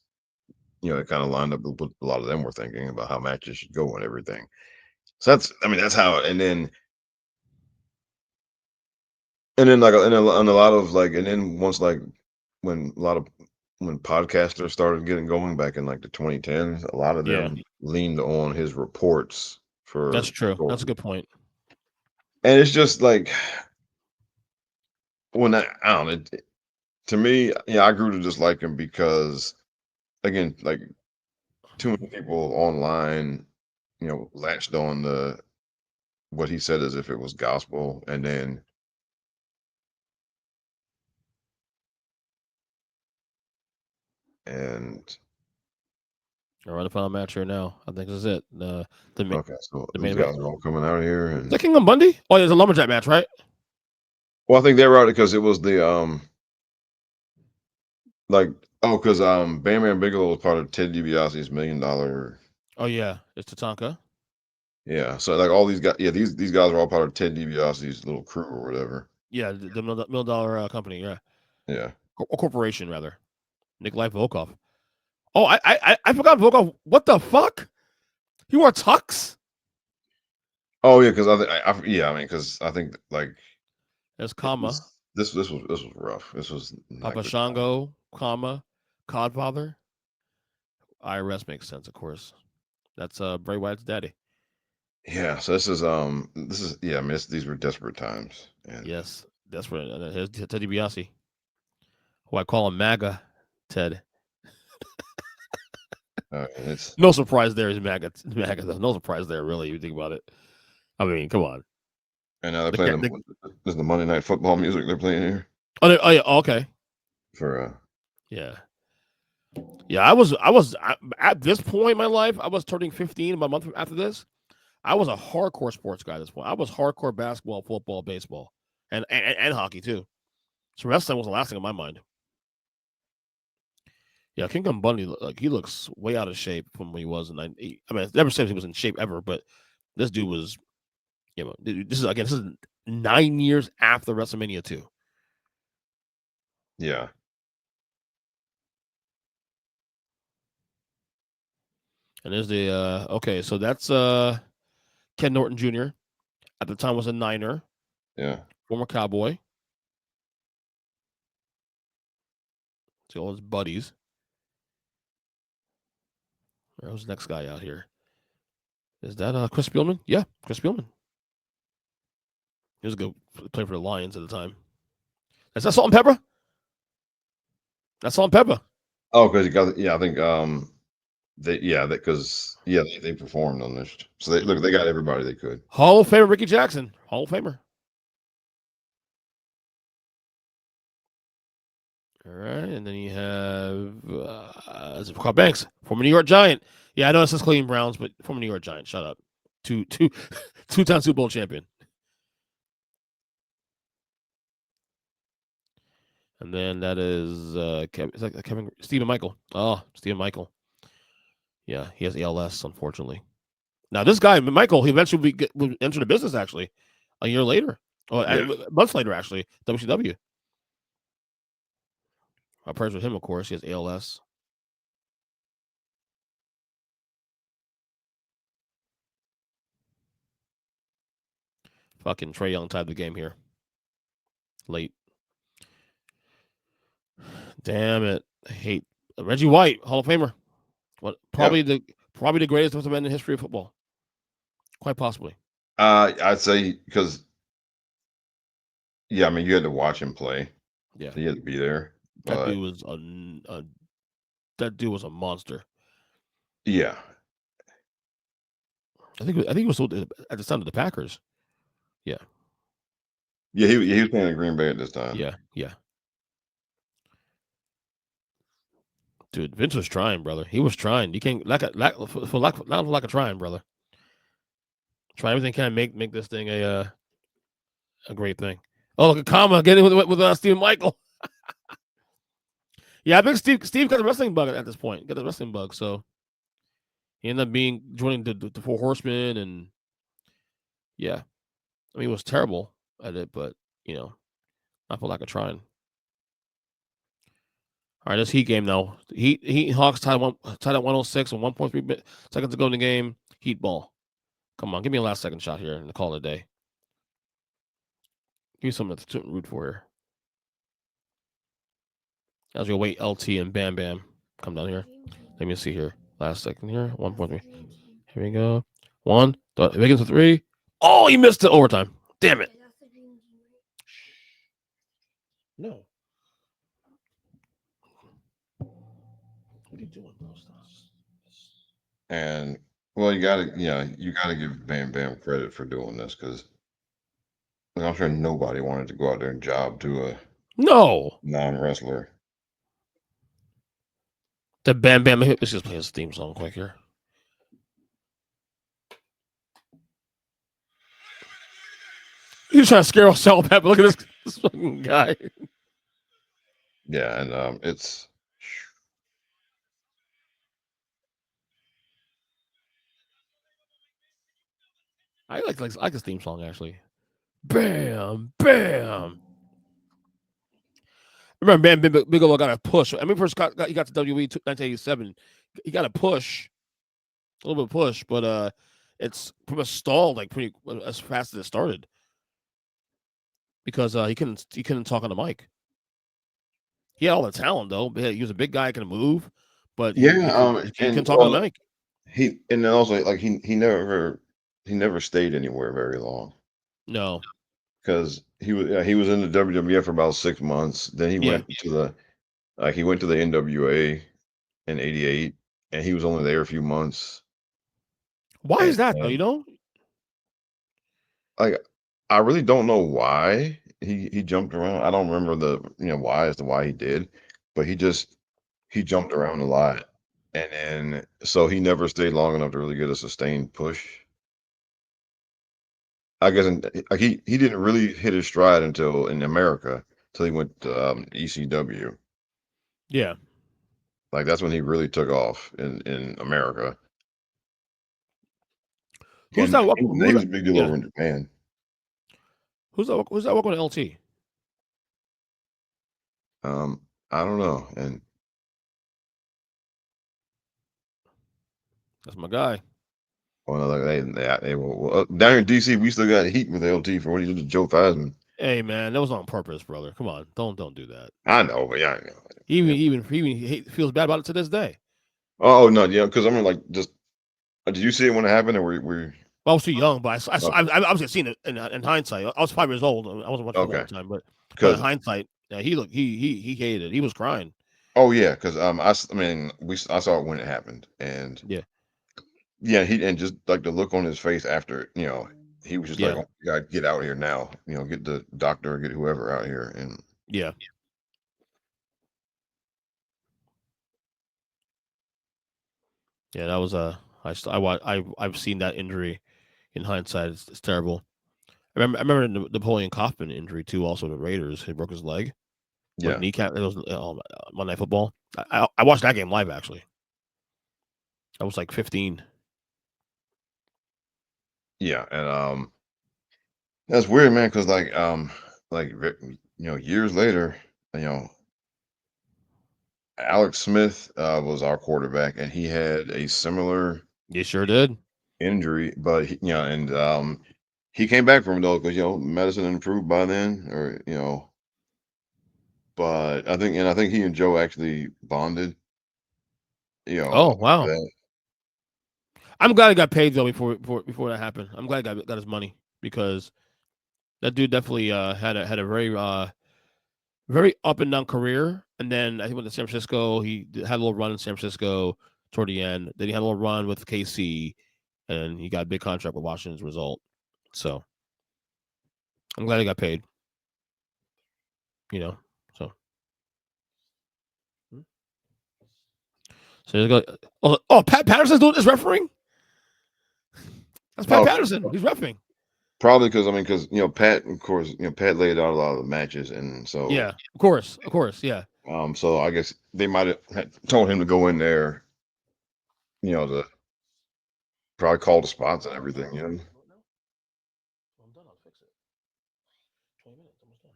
it kind of lined up with what a lot of them were thinking about how matches should go and everything. So that's I mean that's how and then like and a lot of like and then once like when a lot of when podcasters started getting going back in like the 2010s, a lot of Yeah, them leaned on his reports that's for true. That's a stories. good point. And it's just like when I don't know, to me, yeah, I grew to dislike him because again, like too many people online, latched on the what he said as if it was gospel, and All right, the final match here now. I think this is it. okay, so The main these event. guys are all coming out here, Is and that Kingdom Bundy? Oh, yeah, it's a lumberjack match, right? well, I think they were out because it was the like because Bam Bam Bigelow was part of Ted DiBiase's $1 million. Oh yeah, it's Tatanka. Yeah, so like all these guys, yeah, these guys are all part of Ted DiBiase's little crew or whatever. Yeah, the million dollar company. Yeah, Yeah. or corporation rather. Nikolai Volkov. Oh, I forgot Volkov. What the fuck? He wore tux. Oh yeah, because yeah, I mean, because I think like There's it comma was this was rough. This was not Papa good time. Shango, comma Codfather. IRS makes sense, of course. That's Bray Wyatt's daddy. Yeah, so this is yeah, I mean, these were desperate times, and Yes, that's what. And here's Ted DiBiase, who I call him MAGA Ted. it's No surprise there. He's MAGA. MAGA. Though. No surprise there, really. You think about it. I mean, come on. And now they're The, playing ca- the the this is the Monday Night Football music they're playing here oh yeah, okay, for yeah. Yeah, I, at this point in my life, I was turning 15 about a month after this. I was a hardcore sports guy at this point. I was hardcore basketball, football, baseball, and hockey too. So wrestling was the last thing on my mind. Yeah, King Kong Bundy, like he looks way out of shape from when he was in 90. I mean, never said he was in shape ever, but this dude was, this is again, this is 9 years after WrestleMania 2. yeah, And there's the okay, so that's Ken Norton Jr. At the time was a Niner, yeah. former Cowboy. See all his buddies. Who's the next guy out here? Is that Chris Spielman? Yeah, Chris Spielman. He was a good player for the Lions at the time. Is that Salt and Pepper? That's Salt and Pepper. Oh, because you got yeah, I think they yeah that because yeah they performed on this, so they look Mhm. they got everybody they could. Hall of Famer Ricky Jackson. Hall of Famer. All right, and then you have Carl Banks, former New York Giant. Yeah, I know it says Cleveland Browns, but former New York Giant. Shut up. Two-time Super Bowl champion. And then that is Kevin Stephen Michael. Oh, Stephen Michael. Yeah, he has ALS, unfortunately. Now this guy Michael, he eventually would enter the business actually, a year later, or Yeah, months later actually, WCW. I prayers with him, of course. He has ALS. Fucking Trey Young tied the game here. Late. Damn it. I hate Reggie White, Hall of Famer. What yep. probably the greatest defensive end in the history of football. Quite possibly. I'd say because yeah, I mean you had to watch him play, Yeah. so you had to be there. That But dude was that dude was a monster. yeah, I think he was at the time of the Packers. Yeah. he was playing in Green Bay at this time. Yeah. Yeah. Dude, Vince was trying, brother. He was trying. You can't for lack of trying, brother. Try everything can make this thing a great thing. Oh, look at Kama getting with Steve Michael. Yeah, I think Steve got the wrestling bug at this point. Got the wrestling bug, so he ended up joining the Four Horsemen, and yeah, I mean he was terrible at it, but not for lack of trying. All right, this Heat game now. Heat Hawks tied at 106 and 1.3 seconds to go in the game. Heat ball. Come on, give me a last second shot here and call it a day. Give me something to root for here. As we wait, LT and Bam Bam come down here. Let me see here. Last second here. 1.3. Here we go. One. Wiggins with three. Oh, he missed it overtime. Damn it. No. What are you doing, bro? And well, you gotta give Bam Bam credit for doing this because I'm sure nobody wanted to go out there and job to a No. non wrestler. The Bam Bam. Let's just play his theme song quick here. He's trying to scare us all, Pepper. Look at this fucking guy. Yeah, and it's I like his theme song actually. Bam, bam. Remember, Bigelow got a push. I mean, first he got to WWE 1987. He got a push, a little bit of push, but it's pretty much stalled like pretty as fast as it started because he couldn't talk on the mic. He had all the talent though. He was a big guy, can move, but yeah, he couldn't and talk on the well, mic. and then also like he never stayed anywhere very long No, because he was in the WWF for about 6 months. Then yeah. he went to the NWA in '88, and he was only there a few months. Why And is that though? You know? like I really don't know why he jumped around. I don't remember the why as to why he did, but he jumped around a lot, and then so he never stayed long enough to really get a sustained push. I guess like he didn't really hit his stride until in America, till he went to ECW. Yeah. Like that's when he really took off in America, Who's and that? he Who's was that? a big deal Yeah. over in Japan. Who's that working with LT? I don't know, and That's my guy. well, like, they well, down here in DC, we still got heat with LT for what he did to Joe Theismann. Hey man, that was on purpose, brother. Come on, don't do that. I know, but yeah, I know. He Yeah. feels bad about it to this day. Oh no, yeah, because I'm like just. Did you see it when it happened, or were I was too young, but okay? I obviously seen it in hindsight. I was 5 years old. I wasn't watching football Okay, at the time, but in because hindsight, yeah, he looked he hated it. He was crying. oh yeah, because I mean I saw it when it happened, and Yeah, yeah, he and just like the look on his face after he was just like, yeah, oh my God, get out here now, get the doctor, get whoever out here, and yeah, yeah. That was I've seen that injury in hindsight. It's terrible. I remember the Napoleon Kaufman injury too. Also, the Raiders, he broke his leg with yeah, kneecap. It was Monday Night Football. I watched that game live actually. I was like 15. yeah, and that's weird, man, because like years later, you know Alex Smith was our quarterback, and he had a similar You sure did. injury, but and he came back from it though, because medicine improved by then, or but I think he and Joe actually bonded, Oh after wow. that. I'm glad he got paid though before that happened. I'm glad he got his money because that dude definitely had a very up and down career. And then I think went to San Francisco. Had a little run in San Francisco toward the end. Then he had a little run with KC, and he got a big contract with Washington as a result. So I'm glad he got paid. You know. So so go. Pat Patterson's doing this refereeing. That's Pat Oh, Patterson. He's refereeing. probably because I mean, because Pat, of course, Pat laid out a lot of the matches, and so Yeah, of course, yeah. so I guess they might have told him to go in there, to probably call the spots and everything. I'm done. I'll fix it. 20 minutes. Almost done.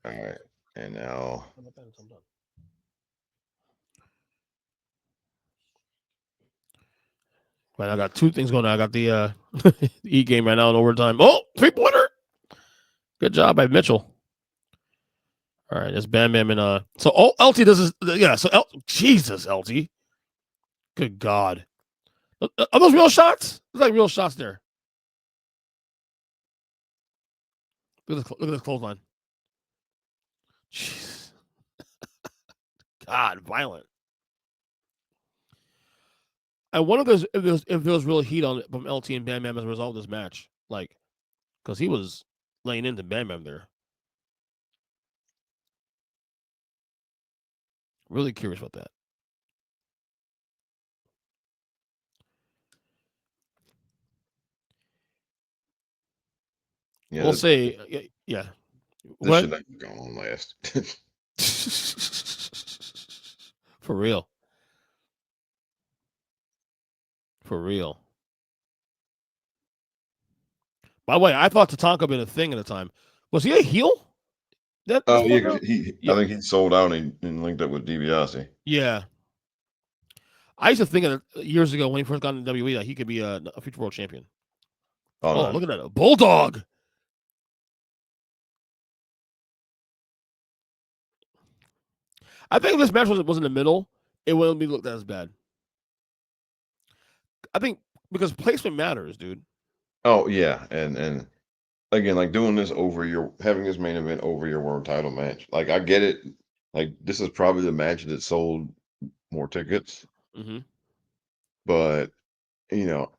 All right, and now, I'm done. Right, I got two things going on. I got the E game right now in overtime. Oh, 3-pointer. Good job by Mitchell. All right, that's Bam Bam and so LT does this, yeah, so Jesus LT. Good God. Are those real shots? There's like real shots there. Look at this clothesline. Jeez. God, violent. I wonder if there was real heat on it from LT and Bam Bam as a result of this match. Like, because he was laying into Bam Bam there. Really curious about that. yeah, We'll say, yeah. this What? should not have gone on last. For real. For real. By the way, I thought Tatanka been a thing at the time. Was he a heel? That's Oh yeah, full because now? I Yeah. think he sold out and linked up with DiBiase. Yeah. I used to think of it years ago when he first got into WWE that he could be a future world champion. Oh Oh, no, look at that. A bulldog. I think if this match was in the middle, it wouldn't be looked at as bad. I think because placement matters, dude. oh yeah, and again, like doing this over your having this main event over your world title match. Like I get it. Like this is probably the match that sold more tickets, Mm-hmm. but you know,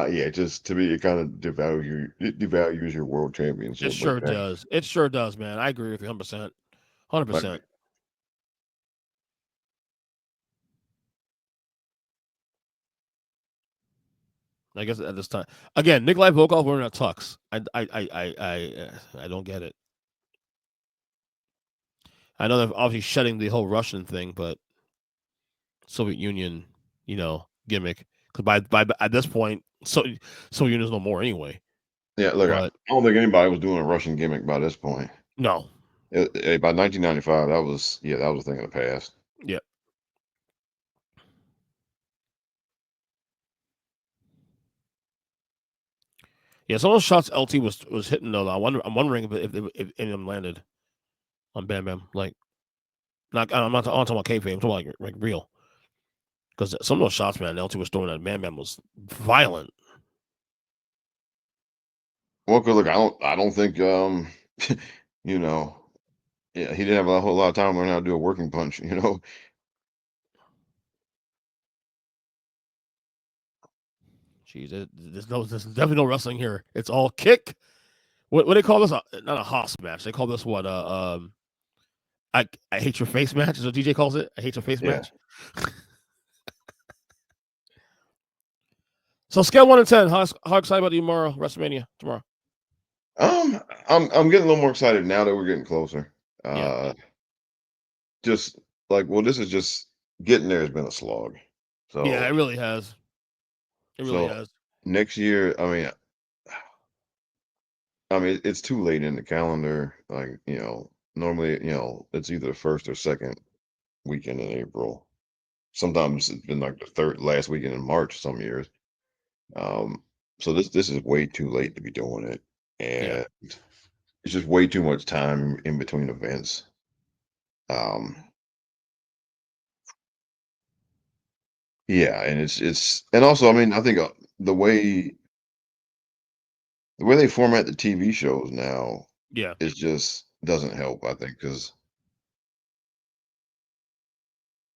Yeah, just to me, it kind of devalues your world It championship. sure does. It sure does, man. I agree with you 100%. Like 100%. I guess at this time, again, Nikolai Volkov wearing a tux. I don't get it. I know they're obviously shedding the whole Russian thing, but Soviet Union, gimmick. Because by at this point, Soviet Union's no more anyway. yeah, look, I But don't think anybody was doing a Russian gimmick by this point. no, By 1995, that was a thing of the past. yeah, yeah. Some of those shots LT was hitting though. I'm wondering if any of them landed on Bam Bam. Like, not I'm not talking about kayfabe. I'm talking about like real. Because some of those shots, man, LT was throwing at Bam Bam was violent. Well, 'cause look, I don't think you know, yeah, he didn't have a whole lot of time to learn how to do a working punch. Jeez, there's definitely no wrestling here. It's all kick. What do they call this? Not a Haas match. They call this what? I hate your face match. Is what DJ calls it. I hate your face Yeah. match. So scale 1 to 10. How excited about you tomorrow? WrestleMania tomorrow. I'm getting a little more excited now that we're getting closer. Yeah, Just like, well, this is just getting there has been a slog. yeah. So It really has. It really so has. next year, it's too late in the calendar. Like, normally, it's either the first or second weekend in April. Sometimes it's been like the third last weekend in March some years. Um, so this is way too late to be doing it, Yeah. and it's just way too much time in between events. Um, yeah, and and also, I think the way they format the TV shows now Yeah. is just doesn't help. I think because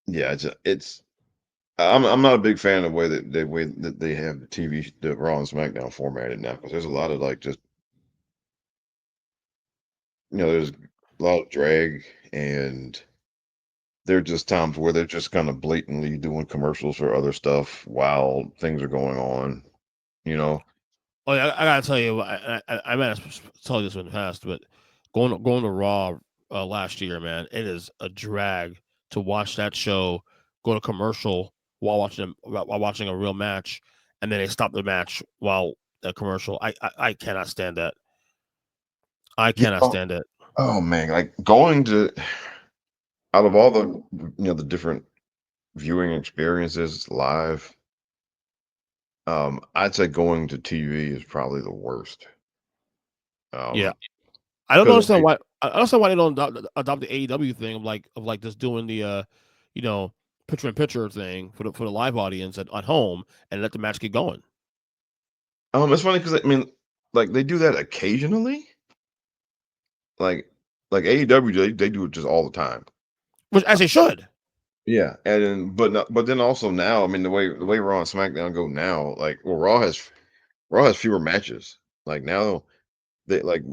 yeah, it's I'm not a big fan of the way that they have the Raw and SmackDown formatted now because there's a lot of like just there's a lot of drag and there are just times where they're just kind of blatantly doing commercials for other stuff while things are going on, you know? Oh yeah. I gotta tell you, I might have told you this in the past, but going to Raw last year, man, it is a drag to watch that show go to commercial while watching a real match, and then they stop the match while the commercial. I cannot stand that. I Yeah. cannot stand it. Oh man, like going to out of all the different viewing experiences live, I'd say going to TV is probably the worst. Yeah, Um, I don't because understand why. I don't understand why they don't adopt the AEW thing of like just doing the you know, picture in picture thing for the live audience at home and let the match get going. it's funny because like they do that occasionally, like AEW they do it just all the time. Which as they should. Yeah, and then but then also now, the way Raw and SmackDown go now, like well, Raw has fewer matches. Like now like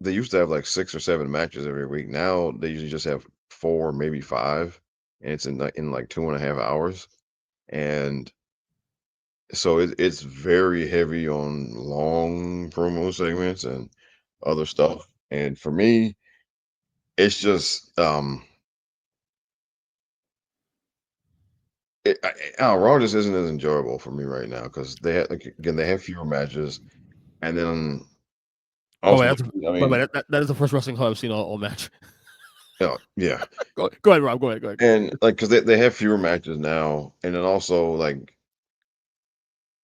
they used to have like 6 or 7 matches every week. Now they usually just have four, maybe five, and it's in like 2.5 hours. And so it's very heavy on long promo segments and other stuff. And for me, it's just Raw just isn't as enjoyable for me right now because they have fewer matches, and then By the way, ultimately, that is the first wrestling club I've seen all match. yeah, Go ahead, Rob. Go ahead. Go ahead. Go ahead. and like because they have fewer matches now, and then also like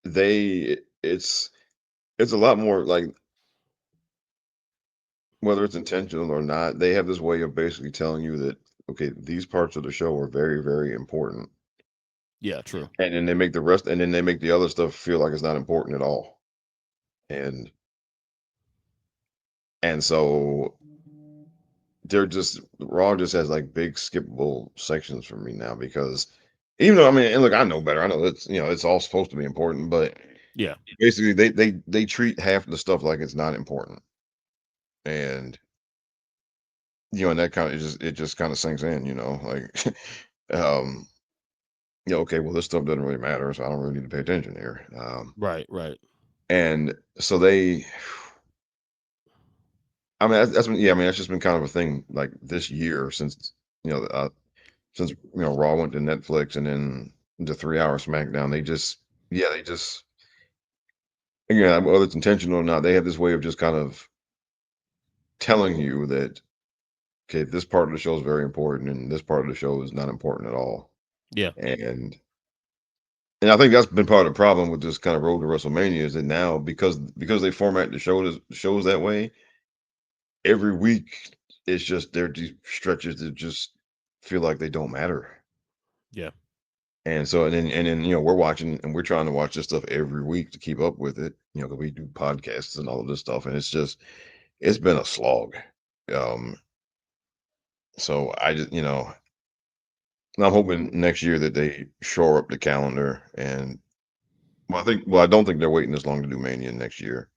they it's a lot more like whether it's intentional or not, they have this way of basically telling you that okay, these parts of the show are very, very important. Yeah, true. And then they make the other stuff feel like it's not important at all. And so they're just Raw just has like big skippable sections for me now because even though and look, I know better. I know it's it's all supposed to be important, but Yeah. Basically, they treat half the stuff like it's not important, and and that kind of it just kind of sinks in, like, um, okay, well, this stuff doesn't really matter, so I don't really need to pay attention here. Right. Right. And so I mean, that's been, yeah, I mean, that's just been kind of a thing like this year you know, uh, Raw went to Netflix and then the 3 hour SmackDown. They just, again, whether it's intentional or not, they have this way of just kind of telling you that, okay, this part of the show is very important and this part of the show is not important at all. Yeah. And I think that's been part of the problem with this kind of road to WrestleMania is that now because they format the shows that way, every week it's just there are these stretches that just feel like they don't matter. Yeah. And so and then we're watching and we're trying to watch this stuff every week to keep up with it, because we do podcasts and all of this stuff, and it's been a slog. Um, so I just I'm hoping next year that they shore up the calendar and I don't think they're waiting this long to do Mania next year.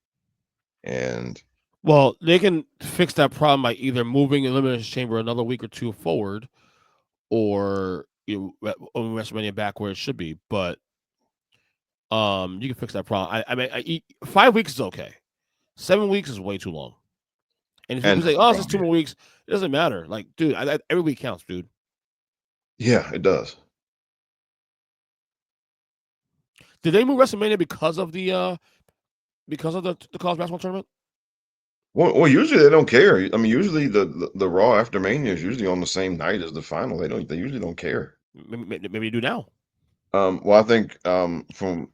And Well, they can fix that problem by either moving the Elimination Chamber another week or two forward, or WrestleMania back where it should be. But you can fix that problem. I mean, 5 weeks is okay. 7 weeks is way too long. And if people and say, that's the "Oh, it's just problem. 2 more weeks," it doesn't matter. Like, dude, every week counts, dude. Yeah, it does. Did they move WrestleMania because of the college basketball tournament? Well, usually they don't care. I mean, usually the Raw after Mania is usually on the same night as the final. They usually don't care. Maybe they do now. Well, I think from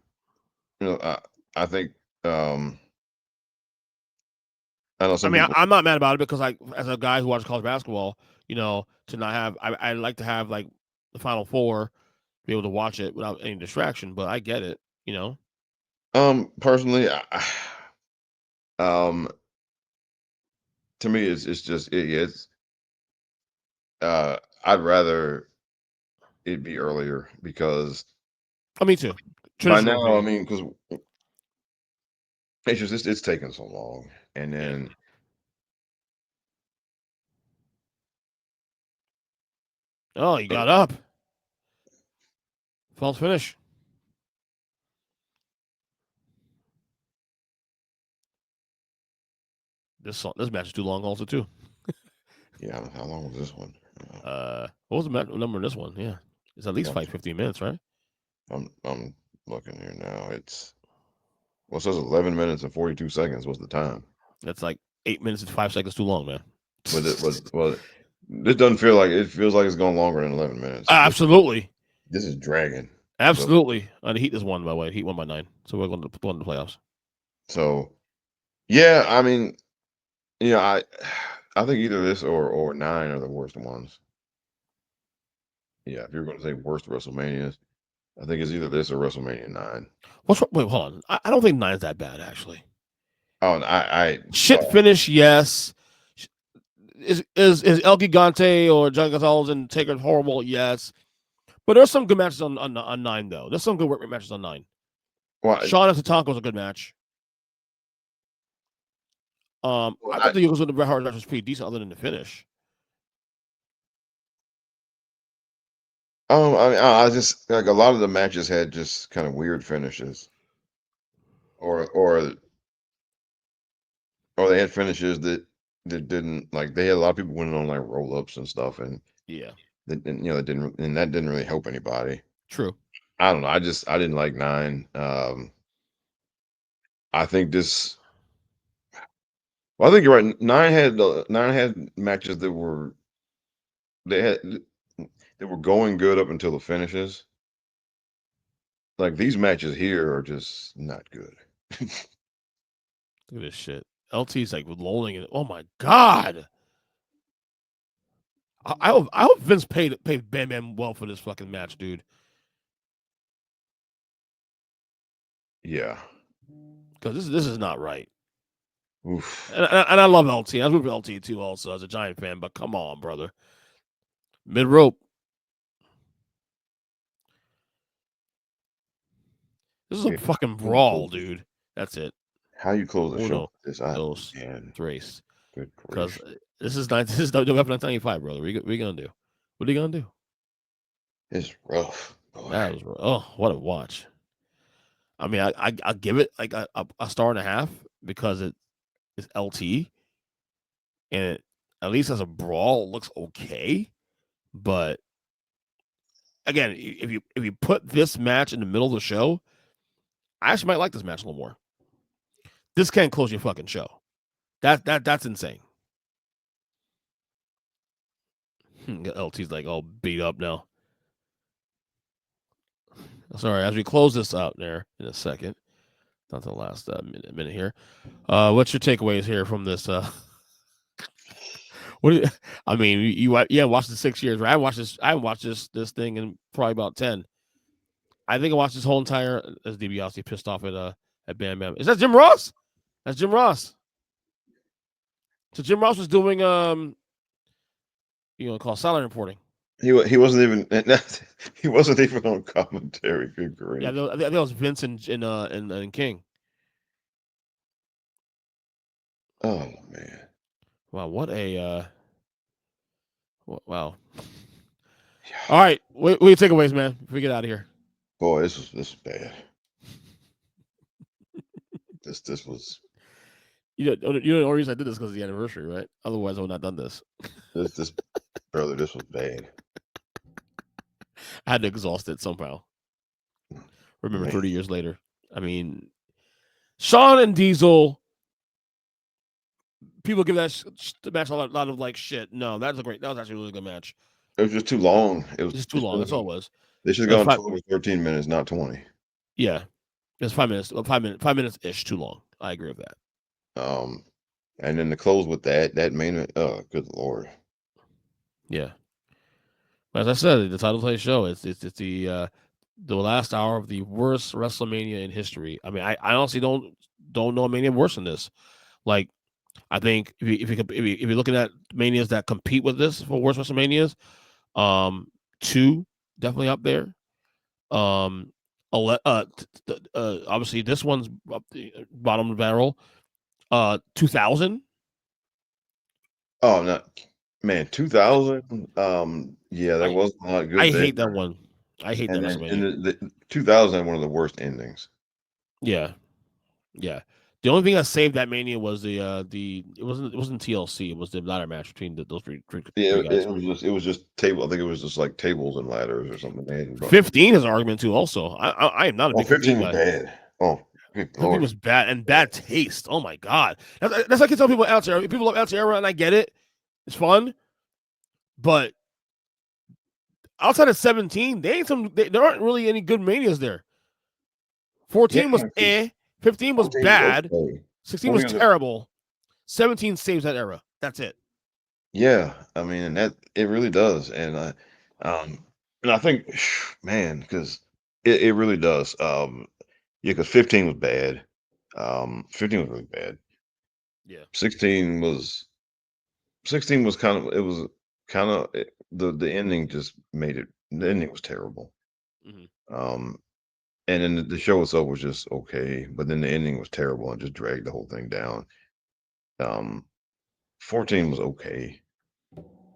I think um, I know I some mean, people. I'm not mad about it because, like, as a guy who watches college basketball, to not have, I like to have like the Final Four, be able to watch it without any distraction. But I get it, you know. Personally, um, to me, it's just it's I'd rather it be earlier because Oh, me too. by Traditional now, I opinion. mean, because it's taken so long, and Yeah. then Oh, you uh, got up. False finish. This match is too long, also too. yeah, how long was this one? What was the number in this one? Yeah, it's at least Yeah, 15 minutes, right? I'm looking here now. It says 11 minutes and 42 seconds was the time. That's like 8 minutes and 5 seconds too long, man. But this doesn't feel like it feels like it's going longer than 11 minutes. Absolutely, This is dragging. So absolutely. The Heat is one, by the way. Heat won by 9, so we're going to the playoffs. so yeah, I mean, I think either this or 9 are the worst ones. Yeah, if you're going to say worst WrestleManias, I think it's either this or WrestleMania 9. Wait, hold on. I don't think 9's that bad actually. Oh, and Shit finish, yes. Is El Gigante or John Gonzalez and Taker horrible? Yes. But there's some good matches on 9 though. There's some good work matches on 9. well, Shawn and Tatanka was a good match. well, I thought the Eagles with the Bret Hart match was pretty decent, other than the finish. I mean, I just like a lot of the matches had just kind of weird finishes, or they had finishes that didn't like they had a lot of people winning on like roll ups and stuff, and Yeah, that didn't really help anybody. true. I don't know. I didn't like 9. I think this. Well, I think you're right. 9 had matches they had they were going good up until the finishes. Like these matches here are just not good. Look at this shit. LT's like rolling it. Oh my god. I hope Vince paid Bam Bam well for this fucking match, dude. Yeah. Because this is not right. Oof. And I love LT. I root for LT too, also as a Giant fan. But come on, brother. Mid rope. This is a Yeah, fucking how you brawl, close this? dude. That's it. How you close the show Uno, like this? dos, Man, tres. good Because grief! this is WWF 1995, brother. What are you gonna do? What are you gonna do? It's rough, boy. That was what a watch. I mean, I give it like a star and a half because it is LT and it, at least as a brawl it looks okay. But again, if you put this match in the middle of the show, I actually might like this match a little more. This can't close your fucking show. That's insane. LT's like all beat up now. Sorry, as we close this out there in a second, not the last minute here. What's your takeaways here from this? What? I mean, you watched the 6 years. Right? I haven't watched this thing in probably about 10. I think I watched this whole entire. As DB obviously pissed off at Bam Bam. Is that Jim Ross? That's Jim Ross. So Jim Ross was doing call silent reporting. He wasn't even he wasn't even on commentary. Good Yeah, grief! I think it was Vince and King. Oh man! Wow, what a wow. All right, what are your takeaways, man? Before we get out of here. Boy, this was bad. This was You know the only reason I did this because of the anniversary, right? Otherwise, I would not have done this. this brother. This was bad. I had to exhaust it somehow. Remember, Man, 30 years later. I mean, Shawn and Diesel. People give that match a lot of like shit. No, that was actually a really good match. it was just too long. It's just too long. That's all it was. They should It was have gone 12 or 13 minutes, not 20. Yeah, it's 5 minutes. 5 minutes ish too long. I agree with that. And then to close with that main, oh, good lord. Yeah. As I said, the title play show. It's the last hour of the worst WrestleMania in history. I mean, I honestly don't know a mania worse than this. Like, I think if you're looking at manias that compete with this for worst WrestleManias, two definitely up there. Obviously this one's up the bottom of the barrel. 2000. Oh, no, man, 2000. Yeah, there I wasn't a lot I good there. hate that one. I hate that And then WrestleMania. in the 2000 had one of the worst endings. Yeah, yeah. The only thing that saved that mania was the it wasn't TLC. It was the ladder match between those Yeah, three guys. it was just table. I think it was just like tables and ladders or something. They hadn't brought. 15 is an argument too. Also, I am not a Oh, big 15 15 was guy. bad. Oh, good 15 lord. was bad and bad taste. Oh my god, that's like I tell people out there. People love out there, and I get it. It's fun, but outside of 17, there aren't really any good manias there. 14 was Yeah, because 15 was 14 was bad, okay. 16 was 14 was terrible, 17 saves that era. That's it. Yeah, I mean, and that it really does, um, and I think, man, because it really does. Yeah, because 15 was bad. 15 was really bad. Yeah. 16 was 16 was kind of it was kind of the ending just made it. The ending was terrible. Hmm. Um, and then the show itself was just okay, but then the ending was terrible and just dragged the whole thing down. Um, 14 was okay.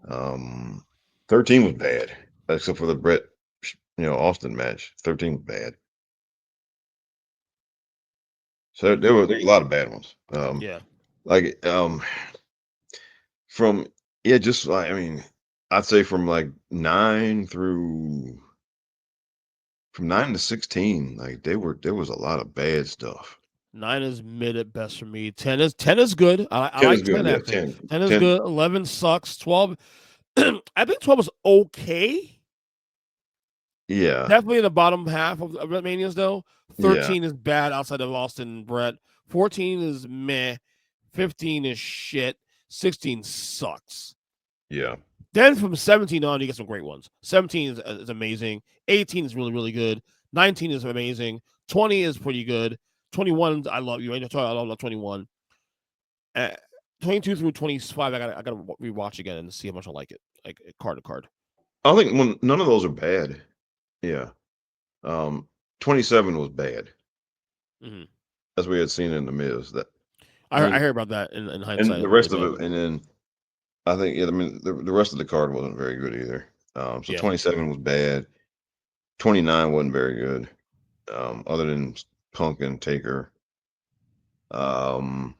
Um, 13 was bad, except for the Brett, Austin match. 13 was bad. So there were a lot of bad ones. Yeah. Like from yeah, just like I mean, I'd say from like from 9 to 16, like there was a lot of bad stuff. 9 is mid at best for me. 10 is good. I 10 is like good, 10 yeah, actually. 10, 10 is 10, good. 11 sucks. 12. I think 12 is okay. yeah, Definitely in the bottom half of Manias though. yeah, 13 is bad outside of Austin and Brett. 14 is meh. 15 is shit. 16 sucks. yeah, Then from 17 on, you get some great ones. 17 is amazing. 18 is really, really good. 19 is amazing. 20 is pretty good. 21, I love you. I love 21. Uh, 22 through 25, I gotta rewatch again and see how much I like it, like card to card. I think none of those are bad. Yeah, 27 was bad. Hmm. as we had seen in the Miz. That I I mean, heard about that in and hindsight the a little rest of bit. it, and then I think yeah, I mean the rest of the card wasn't very good either. So Yeah. 27 was bad. 29 wasn't very good. Other than Punk and Taker. Um,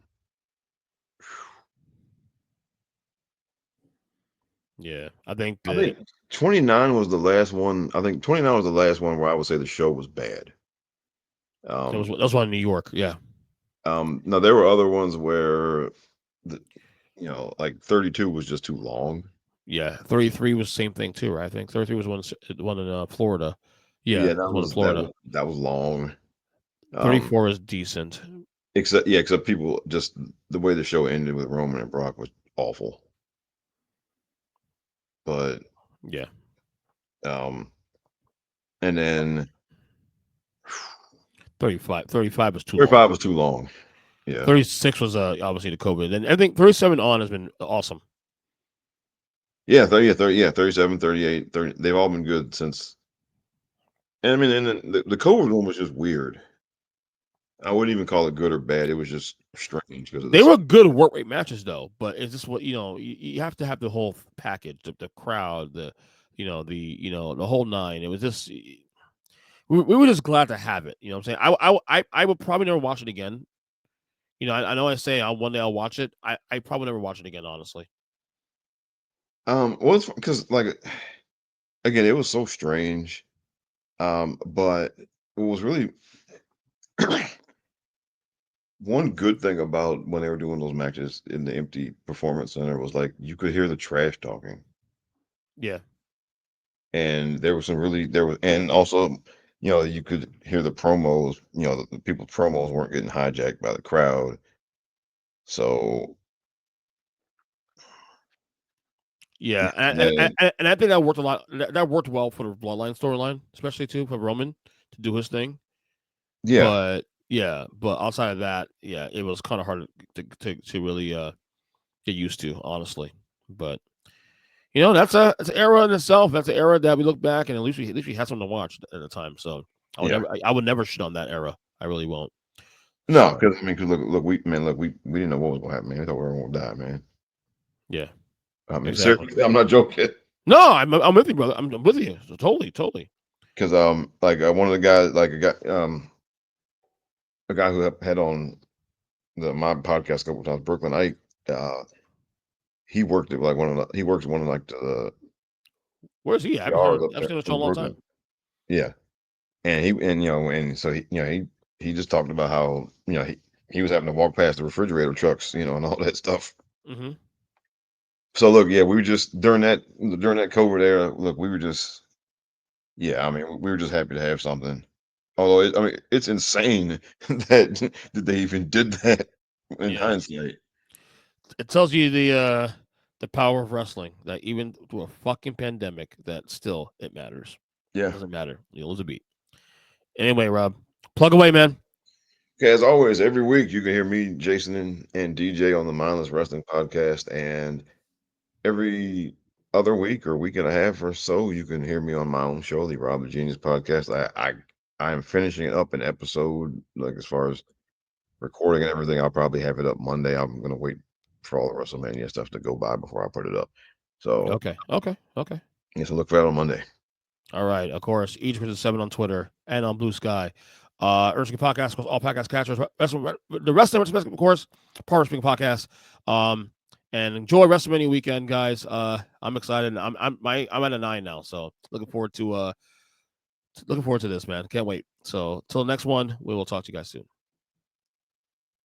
Yeah. I think I the think 29 was the last one. I think 29 was the last one where I would say the show was bad. Um, that was one in New York. Yeah. no, there were other ones where, the, like 32 was just too long. Yeah. 33 was the same thing too, right? I think 33 was one in Florida. Yeah, Yeah, it was that one in was that Florida. was that was long. Um, 34 is decent. except people just the way the show ended with Roman and Brock was awful. But Yeah. um, and then 35 was too long. 35 was too long. Yeah. 36 was obviously the COVID. And I think 37 on has been awesome. Yeah, 30, yeah, 30, yeah, 37, 38, 30. They've all been good since. And I mean, and then the COVID one was just weird. I wouldn't even call it good or bad. It was just strange because of They this. were good work rate matches though, but it's just what you have to have the whole package, the crowd, the whole nine. It was just we were just glad to have it. You know what I'm saying? I would probably never watch it again. I know I say one day I'll watch it. I probably never watch it again, honestly. Well, it's because like again, it was so strange. But what was really one good thing about when they were doing those matches in the empty performance center was like you could hear the trash talking, Yeah, and there was some really there was, and also you could hear the promos. The people's promos weren't getting hijacked by the crowd. So yeah, and then and I think that worked a lot. That worked well for the Bloodline storyline, especially too for Roman to do his thing. yeah, But yeah, but outside of that, yeah, it was kind of hard to really get used to, honestly. But that's an era in itself. That's an era that we look back and at least we had something to watch at the time. So yeah. I would never shit on that era. I really won't. No, So because I mean, 'cause look, we didn't know what was gonna happen, man. We thought we were gonna die, man. yeah, I mean, exactly. seriously, I'm not joking. No, I'm with you, brother. I'm with you. So totally, totally. Because like one of the guys, like a guy who had on my podcast a couple times, Brooklyn Ike. Uh, he worked at like he worked at one of like the Where's he? I haven't PRs heard. up I've there seen this show for in a long time. Brooklyn. Yeah, and so he just talked about how he was having to walk past the refrigerator trucks, and all that stuff. Hmm. So look, yeah, we were just during that COVID era. Look, we were just yeah, I mean, we were just happy to have something. Although I mean, it's insane that they even did that in Yeah, hindsight. it tells you the power of wrestling. That even through a fucking pandemic, that still it matters. Yeah. Doesn't matter. You lose a beat. Anyway, Rob, plug away, man. Okay, as always, every week you can hear me, Jason, and DJ on the Mindless Wrestling Podcast, and every other week or week and a half or so, you can hear me on my own show, the Rob the Genius Podcast. I am finishing up an episode, like as far as recording and everything. I'll probably have it up Monday. I'm gonna wait for all the WrestleMania stuff to go by before I put it up. So Okay, okay, okay. yeah, so look for that on Monday. All right. Of course, each person 7 on Twitter and on Blue Sky. Earnestly Podcast, of course, all podcast catchers. The rest of them, of course, part of Speaking Podcast. And enjoy WrestleMania weekend, guys. I'm excited. I'm at a 9 now, so looking forward to this, man. Can't wait. So till the next one, we will talk to you guys soon.